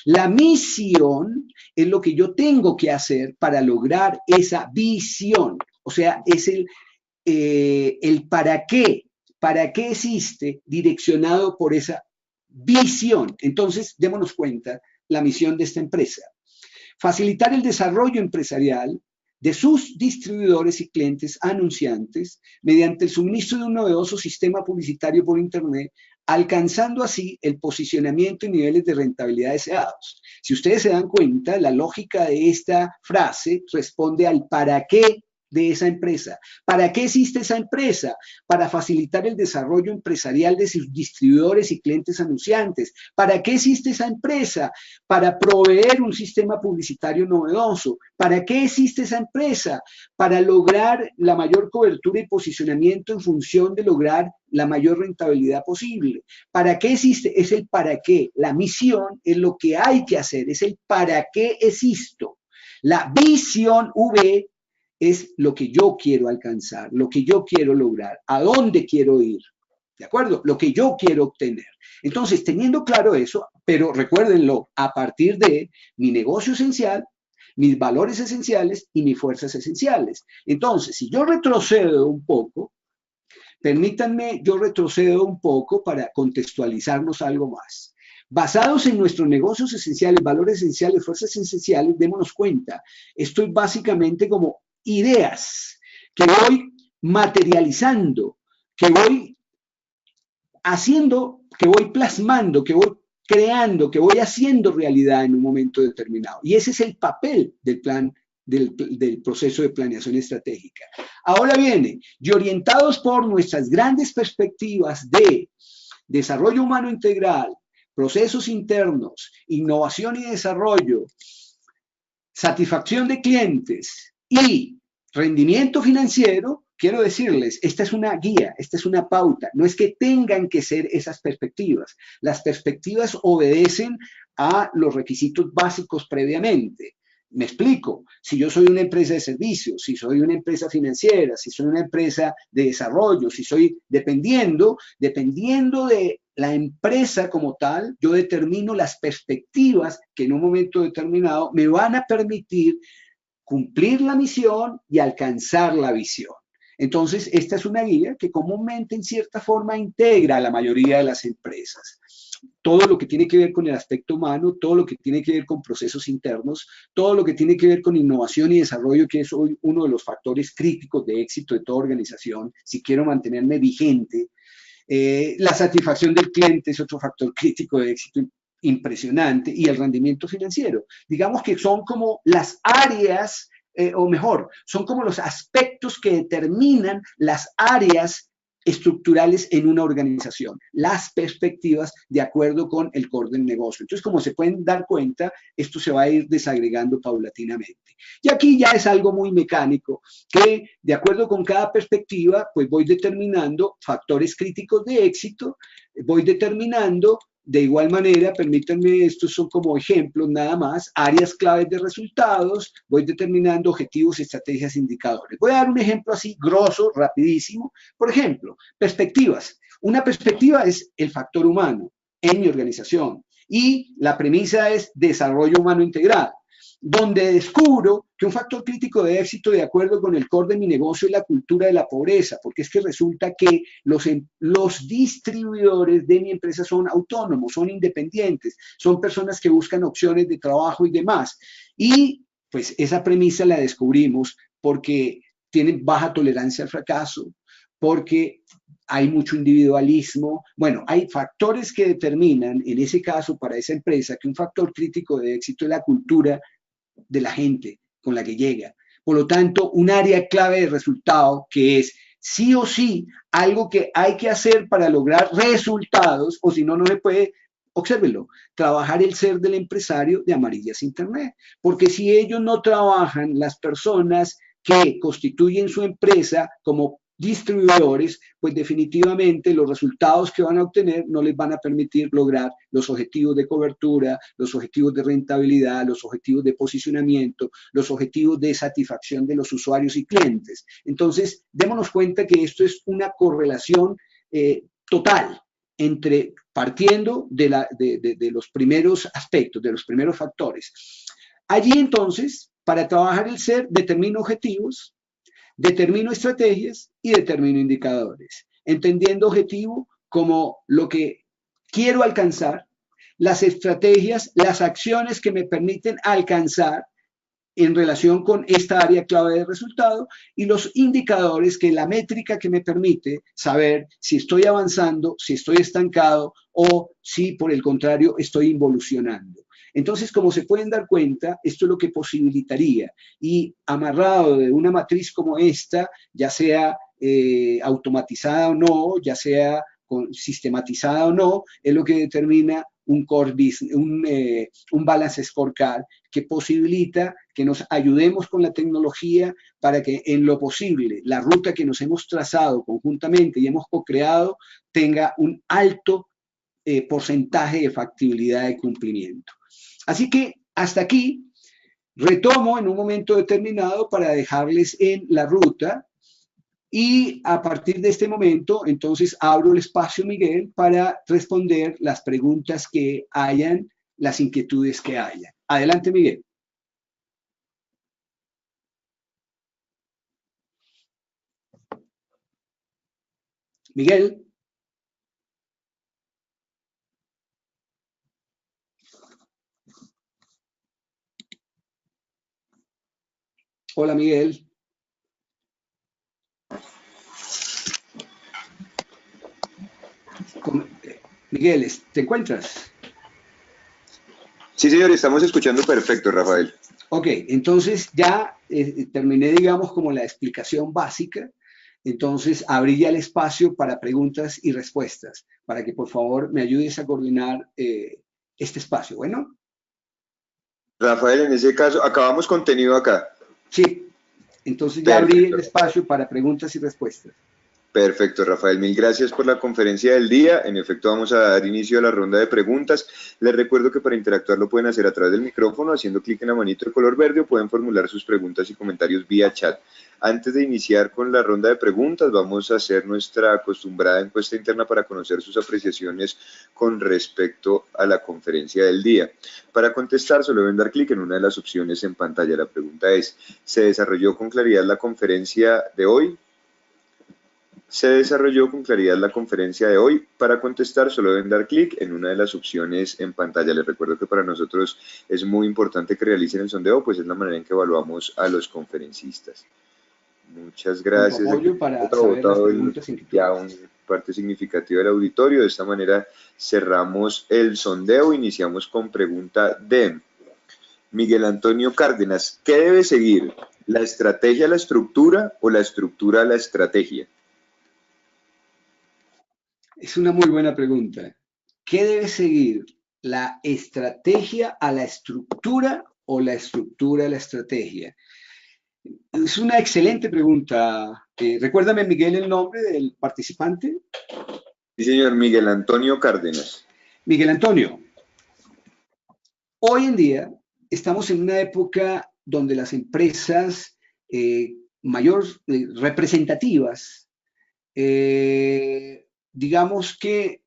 La misión es lo que yo tengo que hacer para lograr esa visión, o sea, es el para qué existe direccionado por esa visión. Entonces, démonos cuenta la misión de esta empresa. Facilitar el desarrollo empresarial de sus distribuidores y clientes anunciantes mediante el suministro de un novedoso sistema publicitario por Internet, alcanzando así el posicionamiento y niveles de rentabilidad deseados. Si ustedes se dan cuenta, la lógica de esta frase responde al para qué de esa empresa. ¿Para qué existe esa empresa? Para facilitar el desarrollo empresarial de sus distribuidores y clientes anunciantes. ¿Para qué existe esa empresa? Para proveer un sistema publicitario novedoso. ¿Para qué existe esa empresa? Para lograr la mayor cobertura y posicionamiento en función de lograr la mayor rentabilidad posible. ¿Para qué existe? Es el para qué. La misión es lo que hay que hacer, es el para qué existo. La visión V es lo que yo quiero alcanzar, lo que yo quiero lograr, a dónde quiero ir, ¿de acuerdo? Lo que yo quiero obtener. Entonces, teniendo claro eso, pero recuérdenlo, a partir de mi negocio esencial, mis valores esenciales y mis fuerzas esenciales. Entonces, si yo retrocedo un poco, permítanme, yo retrocedo un poco para contextualizarnos algo más. Basados en nuestros negocios esenciales, valores esenciales, fuerzas esenciales, démonos cuenta, esto es básicamente como ideas que voy materializando, que voy haciendo, que voy plasmando, que voy creando, que voy haciendo realidad en un momento determinado. Y ese es el papel del plan, del proceso de planeación estratégica. Ahora viene, y orientados por nuestras grandes perspectivas de desarrollo humano integral, procesos internos, innovación y desarrollo, satisfacción de clientes y rendimiento financiero, quiero decirles, esta es una guía, esta es una pauta, no es que tengan que ser esas perspectivas. Las perspectivas obedecen a los requisitos básicos previamente. Me explico, si yo soy una empresa de servicios, si soy una empresa financiera, si soy una empresa de desarrollo, si soy dependiendo de la empresa como tal, yo determino las perspectivas que en un momento determinado me van a permitir cumplir la misión y alcanzar la visión. Entonces, esta es una guía que comúnmente en cierta forma integra a la mayoría de las empresas. Todo lo que tiene que ver con el aspecto humano, todo lo que tiene que ver con procesos internos, todo lo que tiene que ver con innovación y desarrollo, que es hoy uno de los factores críticos de éxito de toda organización, si quiero mantenerme vigente. La satisfacción del cliente es otro factor crítico de éxito impresionante, y el rendimiento financiero. Digamos que son como las áreas, o mejor, son como los aspectos que determinan las áreas estructurales en una organización, las perspectivas de acuerdo con el core del negocio. Entonces, como se pueden dar cuenta, esto se va a ir desagregando paulatinamente. Y aquí ya es algo muy mecánico, que de acuerdo con cada perspectiva, pues voy determinando factores críticos de éxito, voy determinando de igual manera, permítanme, estos son como ejemplos nada más, áreas claves de resultados, voy determinando objetivos, estrategias, indicadores. Voy a dar un ejemplo así, grosso, rapidísimo. Por ejemplo, perspectivas. Una perspectiva es el factor humano en mi organización y la premisa es desarrollo humano integral, donde descubro que un factor crítico de éxito de acuerdo con el core de mi negocio es la cultura de la pobreza, porque es que resulta que los distribuidores de mi empresa son autónomos, son independientes, son personas que buscan opciones de trabajo y demás. Y pues esa premisa la descubrimos porque tienen baja tolerancia al fracaso, porque hay mucho individualismo. Bueno, hay factores que determinan, en ese caso, para esa empresa, que un factor crítico de éxito es la cultura de la gente con la que llega. Por lo tanto, un área clave de resultado que es sí o sí algo que hay que hacer para lograr resultados, o si no, no se puede, obsérvenlo, trabajar el ser del empresario de Amarillas Internet. Porque si ellos no trabajan, las personas que constituyen su empresa como distribuidores, pues definitivamente los resultados que van a obtener no les van a permitir lograr los objetivos de cobertura, los objetivos de rentabilidad, los objetivos de posicionamiento, los objetivos de satisfacción de los usuarios y clientes. Entonces, démonos cuenta que esto es una correlación total entre partiendo de los primeros aspectos, de los primeros factores. Allí entonces, para trabajar el ser, determino objetivos, determino estrategias y determino indicadores, entendiendo objetivo como lo que quiero alcanzar, las estrategias, las acciones que me permiten alcanzar en relación con esta área clave de resultado y los indicadores, que es la métrica que me permite saber si estoy avanzando, si estoy estancado o si por el contrario estoy involucionando. Entonces, como se pueden dar cuenta, esto es lo que posibilitaría, y amarrado de una matriz como esta, ya sea automatizada o no, ya sea sistematizada o no, es lo que determina un core business, un balance scorecard que posibilita que nos ayudemos con la tecnología para que en lo posible la ruta que nos hemos trazado conjuntamente y hemos co-creado tenga un alto porcentaje de factibilidad de cumplimiento. Así que hasta aquí retomo en un momento determinado para dejarles en la ruta, y a partir de este momento entonces abro el espacio, Miguel, para responder las preguntas que hayan, las inquietudes que hayan. Adelante, Miguel. Miguel. Hola, Miguel. Miguel, ¿te encuentras? Sí, señor, estamos escuchando perfecto, Rafael. Ok, entonces ya terminé, digamos, como la explicación básica. Entonces abrí ya el espacio para preguntas y respuestas, para que por favor me ayudes a coordinar este espacio. Bueno. Rafael, en ese caso, acabamos contenido acá. Sí, entonces ya abrí el espacio para preguntas y respuestas. Perfecto, Rafael. Mil gracias por la conferencia del día. En efecto, vamos a dar inicio a la ronda de preguntas. Les recuerdo que para interactuar lo pueden hacer a través del micrófono, haciendo clic en la manito de color verde, o pueden formular sus preguntas y comentarios vía chat. Antes de iniciar con la ronda de preguntas, vamos a hacer nuestra acostumbrada encuesta interna para conocer sus apreciaciones con respecto a la conferencia del día. Para contestar, solo deben dar clic en una de las opciones en pantalla. La pregunta es: ¿se desarrolló con claridad la conferencia de hoy? ¿Se desarrolló con claridad la conferencia de hoy? Para contestar, solo deben dar clic en una de las opciones en pantalla. Les recuerdo que para nosotros es muy importante que realicen el sondeo, pues es la manera en que evaluamos a los conferencistas. Muchas gracias. Apoyo para saber las preguntas ya una parte significativa del auditorio. De esta manera cerramos el sondeo. Iniciamos con pregunta D. Miguel Antonio Cárdenas: ¿qué debe seguir? ¿La estrategia a la estructura o la estructura a la estrategia? Es una muy buena pregunta. ¿Qué debe seguir? ¿La estrategia a la estructura o la estructura a la estrategia? Es una excelente pregunta. Recuérdame, Miguel, el nombre del participante. Sí, señor, Miguel Antonio Cárdenas. Miguel Antonio, hoy en día estamos en una época donde las empresas representativas, digamos que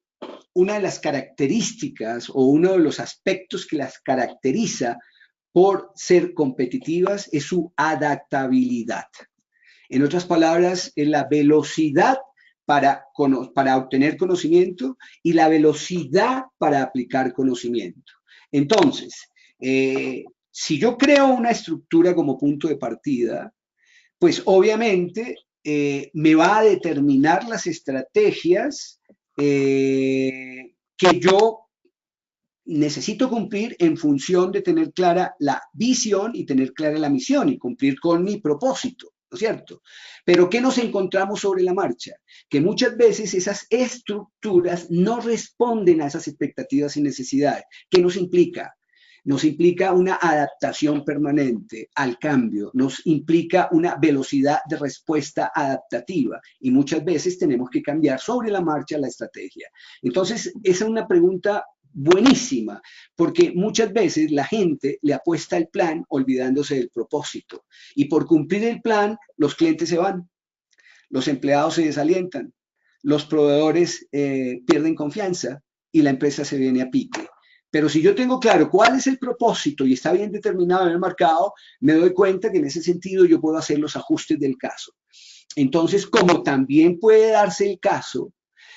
una de las características o uno de los aspectos que las caracteriza por ser competitivas es su adaptabilidad. En otras palabras, es la velocidad para obtener conocimiento y la velocidad para aplicar conocimiento. Entonces, si yo creo una estructura como punto de partida, pues obviamente me va a determinar las estrategias que yo necesito cumplir en función de tener clara la visión y tener clara la misión y cumplir con mi propósito, ¿no es cierto? Pero ¿qué nos encontramos sobre la marcha? Que muchas veces esas estructuras no responden a esas expectativas y necesidades. ¿Qué nos implica? nos implica una adaptación permanente al cambio, nos implica una velocidad de respuesta adaptativa y muchas veces tenemos que cambiar sobre la marcha la estrategia. Entonces, esa es una pregunta buenísima, porque muchas veces la gente le apuesta el plan olvidándose del propósito y por cumplir el plan los clientes se van, los empleados se desalientan, los proveedores pierden confianza y la empresa se viene a pique. Pero si yo tengo claro cuál es el propósito y está bien determinado en el mercado, me doy cuenta que en ese sentido yo puedo hacer los ajustes del caso. Entonces, como también puede darse el caso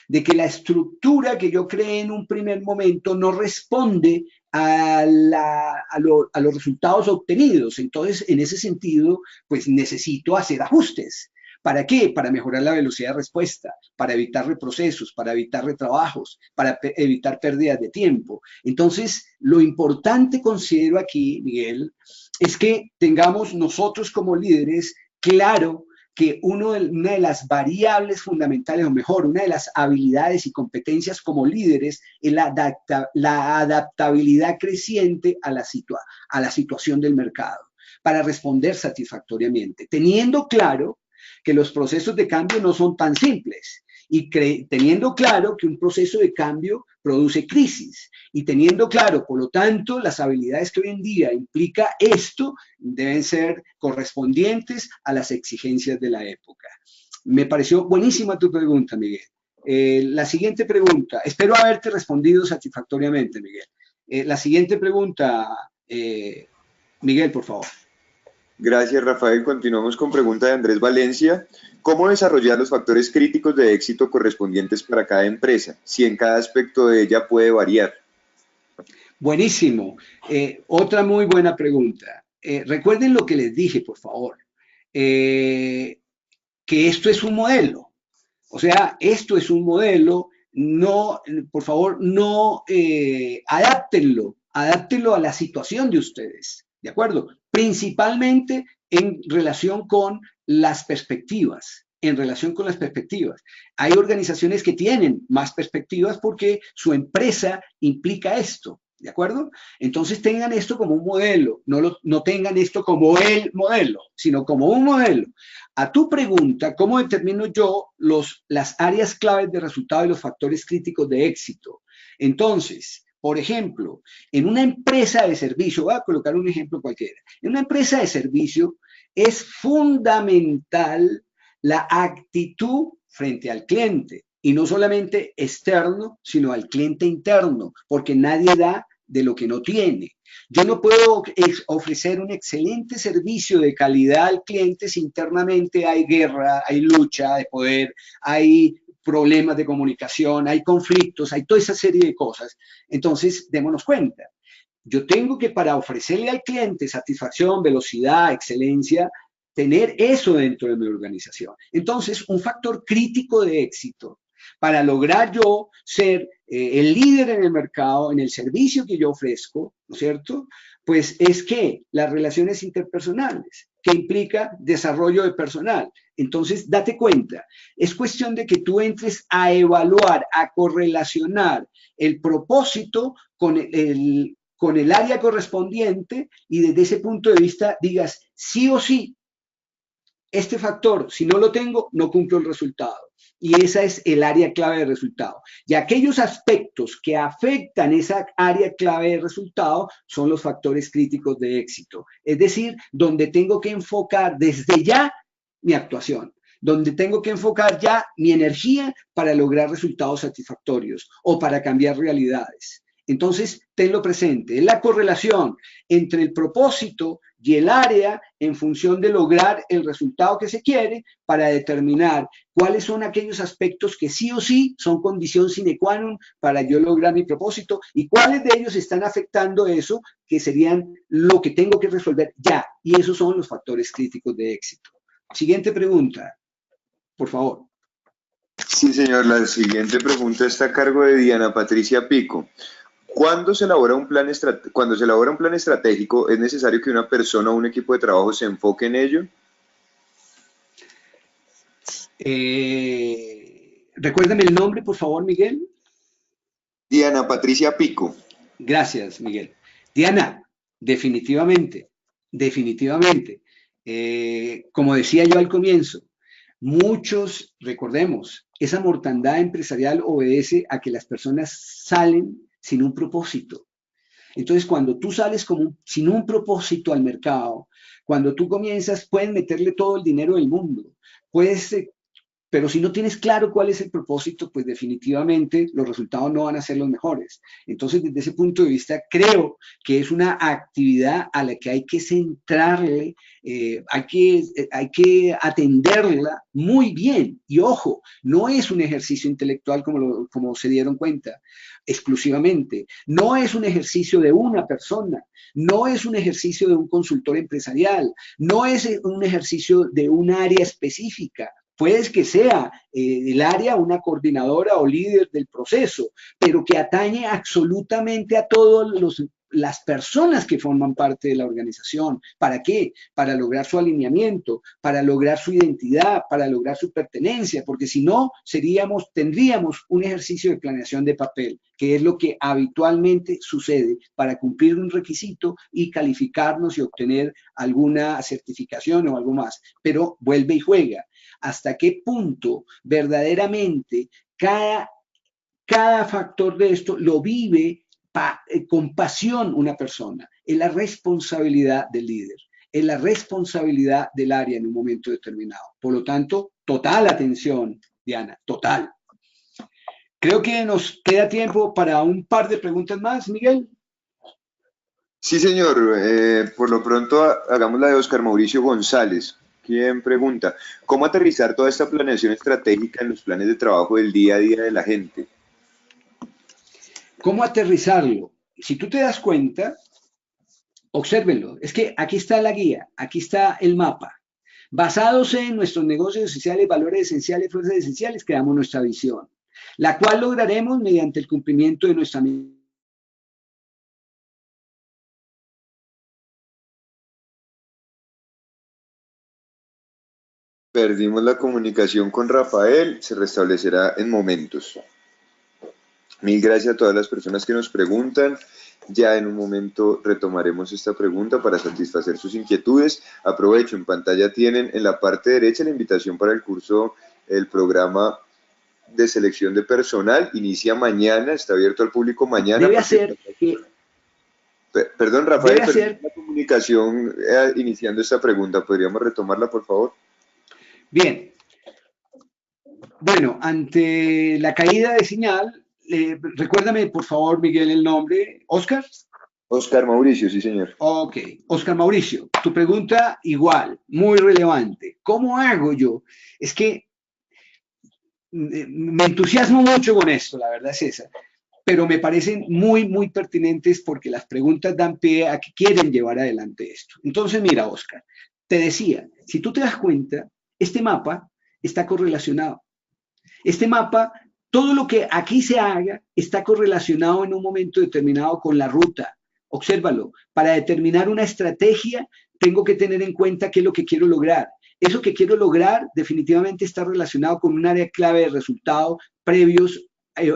de que la estructura que yo creé en un primer momento no responde a los resultados obtenidos. Entonces, en ese sentido, pues necesito hacer ajustes. ¿Para qué? Para mejorar la velocidad de respuesta, para evitar reprocesos, para evitar retrabajos, para evitar pérdidas de tiempo. Entonces, lo importante considero aquí, Miguel, es que tengamos nosotros como líderes claro que una de las variables fundamentales, o mejor, una de las habilidades y competencias como líderes es la adaptabilidad creciente a la situación del mercado para responder satisfactoriamente, teniendo claro que los procesos de cambio no son tan simples y teniendo claro que un proceso de cambio produce crisis y teniendo claro, por lo tanto, las habilidades que hoy en día implica esto deben ser correspondientes a las exigencias de la época. Me pareció buenísima tu pregunta, Miguel. La siguiente pregunta, espero haberte respondido satisfactoriamente, Miguel. La siguiente pregunta, Miguel, por favor. Gracias, Rafael. Continuamos con pregunta de Andrés Valencia. ¿Cómo desarrollar los factores críticos de éxito correspondientes para cada empresa, si en cada aspecto de ella puede variar? Buenísimo. Otra muy buena pregunta. Recuerden lo que les dije, por favor, que esto es un modelo. O sea, esto es un modelo, no, por favor, no adáptenlo a la situación de ustedes, ¿de acuerdo? Principalmente en relación con las perspectivas, en relación con las perspectivas. Hay organizaciones que tienen más perspectivas porque su empresa implica esto, ¿de acuerdo? Entonces tengan esto como un modelo, no tengan esto como el modelo, sino como un modelo. A tu pregunta, ¿cómo determino yo las áreas claves de resultado y los factores críticos de éxito? Entonces, por ejemplo, en una empresa de servicio, voy a colocar un ejemplo cualquiera, en una empresa de servicio es fundamental la actitud frente al cliente, y no solamente externo, sino al cliente interno, porque nadie da de lo que no tiene. Yo no puedo ofrecer un excelente servicio de calidad al cliente si internamente hay guerra, hay lucha de poder, hay problemas de comunicación, hay conflictos, hay toda esa serie de cosas. Entonces, démonos cuenta. Yo tengo que, para ofrecerle al cliente satisfacción, velocidad, excelencia, tener eso dentro de mi organización. Entonces, un factor crítico de éxito para lograr yo ser el líder en el mercado, en el servicio que yo ofrezco, ¿no es cierto? Pues es que las relaciones interpersonales, que implica desarrollo de personal. Entonces, date cuenta, es cuestión de que tú entres a evaluar, a correlacionar el propósito con el área correspondiente y desde ese punto de vista digas, sí o sí, este factor, si no lo tengo, no cumplo el resultado. Y esa es el área clave de resultado. Y aquellos aspectos que afectan esa área clave de resultado son los factores críticos de éxito. Es decir, donde tengo que enfocar desde ya mi actuación, donde tengo que enfocar ya mi energía para lograr resultados satisfactorios o para cambiar realidades. Entonces, tenlo presente, es la correlación entre el propósito y el área en función de lograr el resultado que se quiere para determinar cuáles son aquellos aspectos que sí o sí son condición sine qua non para yo lograr mi propósito y cuáles de ellos están afectando eso que serían lo que tengo que resolver ya. Y esos son los factores críticos de éxito. Siguiente pregunta, por favor. Sí, señor. La siguiente pregunta está a cargo de Diana Patricia Pico. Cuando se elabora un plan estratégico, ¿es necesario que una persona o un equipo de trabajo se enfoque en ello? Recuérdame el nombre, por favor, Miguel. Diana Patricia Pico. Gracias, Miguel. Diana, definitivamente, definitivamente. Como decía yo al comienzo, muchos, recordemos, esa mortandad empresarial obedece a que las personas salen sin un propósito. Entonces, cuando tú sales sin un propósito al mercado, cuando tú comienzas, puedes meterle todo el dinero del mundo, puedes pero si no tienes claro cuál es el propósito, pues definitivamente los resultados no van a ser los mejores. Entonces, desde ese punto de vista, creo que es una actividad a la que hay que centrarle, hay que atenderla muy bien. Y ojo, no es un ejercicio intelectual como se dieron cuenta exclusivamente. No es un ejercicio de una persona, no es un ejercicio de un consultor empresarial, no es un ejercicio de un área específica. Puede que sea el área una coordinadora o líder del proceso, pero que atañe absolutamente a todas las personas que forman parte de la organización. ¿Para qué? Para lograr su alineamiento, para lograr su identidad, para lograr su pertenencia, porque si no, tendríamos un ejercicio de planeación de papel, que es lo que habitualmente sucede para cumplir un requisito y calificarnos y obtener alguna certificación o algo más. Pero vuelve y juega. ¿Hasta qué punto verdaderamente cada factor de esto lo vive con pasión una persona? Es la responsabilidad del líder, es la responsabilidad del área en un momento determinado. Por lo tanto, total atención, Diana, total. Creo que nos queda tiempo para un par de preguntas más, Miguel. Sí, señor. Por lo pronto hagamos la de Oscar Mauricio González, quien pregunta, ¿cómo aterrizar toda esta planeación estratégica en los planes de trabajo del día a día de la gente? ¿Cómo aterrizarlo? Si tú te das cuenta, obsérvenlo, es que aquí está la guía, aquí está el mapa. Basados en nuestros negocios esenciales, valores esenciales, fuerzas esenciales, creamos nuestra visión, la cual lograremos mediante el cumplimiento de nuestra misión. Perdimos la comunicación con Rafael, se restablecerá en momentos. Mil gracias a todas las personas que nos preguntan. Ya en un momento retomaremos esta pregunta para satisfacer sus inquietudes. Aprovecho, en pantalla tienen en la parte derecha la invitación para el curso, el programa de selección de personal. Inicia mañana, está abierto al público mañana. Debe hacer que... Perdón, Rafael, perdón la comunicación iniciando esta pregunta. ¿Podríamos retomarla, por favor? Bien. Bueno, ante la caída de señal, recuérdame, por favor, Miguel, el nombre. ¿Oscar? Oscar Mauricio, sí, señor. Ok, Oscar Mauricio, tu pregunta igual, muy relevante. ¿Cómo hago yo? Es que me entusiasmo mucho con esto, la verdad es esa, pero me parecen muy, muy pertinentes porque las preguntas dan pie a que quieren llevar adelante esto. Entonces, mira, Oscar, te decía, si tú te das cuenta, este mapa está correlacionado. Este mapa, todo lo que aquí se haga está correlacionado en un momento determinado con la ruta. Obsérvalo. Para determinar una estrategia, tengo que tener en cuenta qué es lo que quiero lograr. Eso que quiero lograr definitivamente está relacionado con un área clave de resultados previos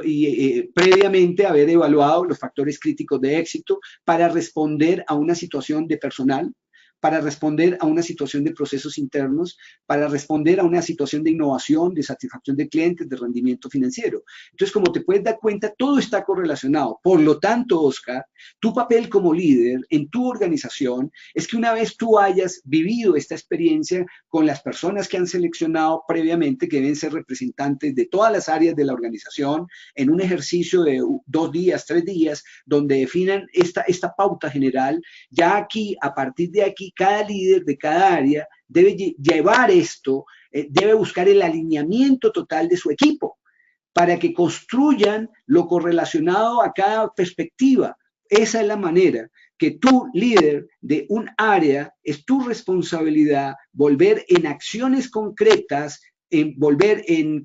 y previamente haber evaluado los factores críticos de éxito para responder a una situación de personal, para responder a una situación de procesos internos, para responder a una situación de innovación, de satisfacción de clientes, de rendimiento financiero. Entonces, como te puedes dar cuenta, todo está correlacionado. Por lo tanto, Oscar, tu papel como líder en tu organización es que una vez tú hayas vivido esta experiencia con las personas que han seleccionado previamente, que deben ser representantes de todas las áreas de la organización, en un ejercicio de 2 días, 3 días, donde definan esta pauta general, ya aquí, a partir de aquí, cada líder de cada área debe llevar esto, debe buscar el alineamiento total de su equipo para que construyan lo correlacionado a cada perspectiva. Esa es la manera que tú, líder de un área, es tu responsabilidad volver en acciones concretas,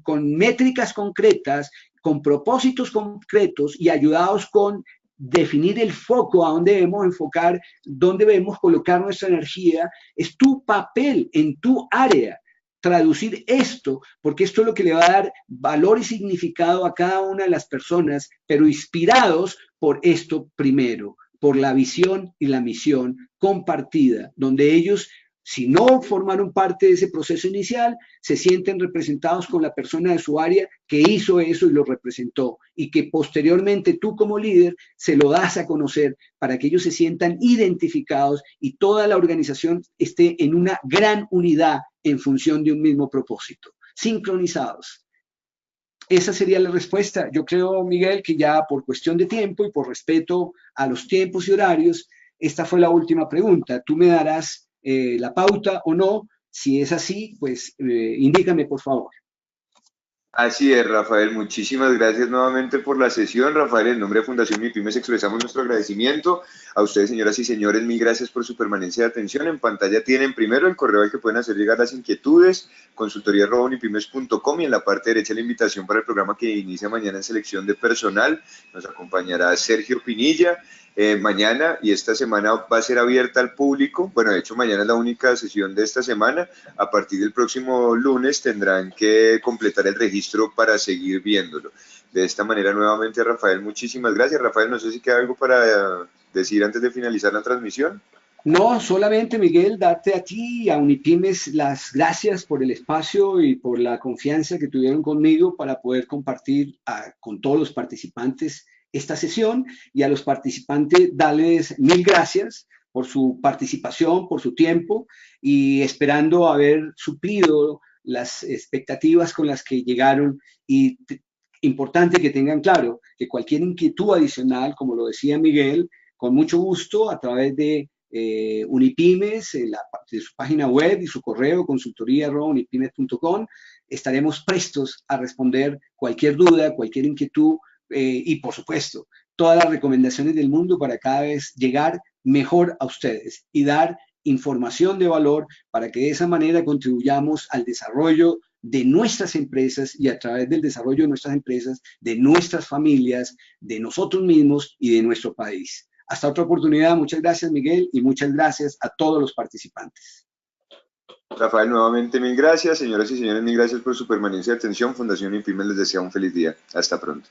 con métricas concretas, con propósitos concretos y ayudados con definir el foco, a dónde debemos enfocar, dónde debemos colocar nuestra energía. Es tu papel en tu área traducir esto, porque esto es lo que le va a dar valor y significado a cada una de las personas, pero inspirados por esto primero, por la visión y la misión compartida, donde ellos, si no formaron parte de ese proceso inicial, se sienten representados con la persona de su área que hizo eso y lo representó, y que posteriormente tú como líder se lo das a conocer para que ellos se sientan identificados y toda la organización esté en una gran unidad en función de un mismo propósito, sincronizados. Esa sería la respuesta. Yo creo, Miguel, que ya por cuestión de tiempo y por respeto a los tiempos y horarios, esta fue la última pregunta. Tú me darás la pauta o no. Si es así, pues indícame, por favor. Así es, Rafael. Muchísimas gracias nuevamente por la sesión. Rafael, en nombre de Fundación MIPYMES expresamos nuestro agradecimiento. A ustedes, señoras y señores, mil gracias por su permanencia de atención. En pantalla tienen primero el correo al que pueden hacer llegar las inquietudes, consultoría@unipymes.com, y en la parte derecha la invitación para el programa que inicia mañana en selección de personal. Nos acompañará Sergio Pinilla. Mañana y esta semana va a ser abierta al público. Bueno, de hecho mañana es la única sesión de esta semana. A partir del próximo lunes tendrán que completar el registro para seguir viéndolo. De esta manera, nuevamente, Rafael, muchísimas gracias. Rafael, no sé si queda algo para decir antes de finalizar la transmisión. No, solamente Miguel, darte a ti y a Unipymes las gracias por el espacio y por la confianza que tuvieron conmigo para poder compartir con todos los participantes esta sesión, y a los participantes darles mil gracias por su participación, por su tiempo, y esperando haber suplido las expectativas con las que llegaron. Y importante que tengan claro que cualquier inquietud adicional, como lo decía Miguel, con mucho gusto a través de Unipymes, de su página web y su correo consultoría@unipymes.com, estaremos prestos a responder cualquier duda, cualquier inquietud, y por supuesto todas las recomendaciones del mundo para cada vez llegar mejor a ustedes y dar información de valor para que de esa manera contribuyamos al desarrollo de nuestras empresas, y a través del desarrollo de nuestras empresas, de nuestras familias, de nosotros mismos y de nuestro país. Hasta otra oportunidad. Muchas gracias, Miguel, y muchas gracias a todos los participantes. Rafael, nuevamente mil gracias. Señoras y señores, mil gracias por su permanencia y atención. Fundación MIPYMES les desea un feliz día. Hasta pronto.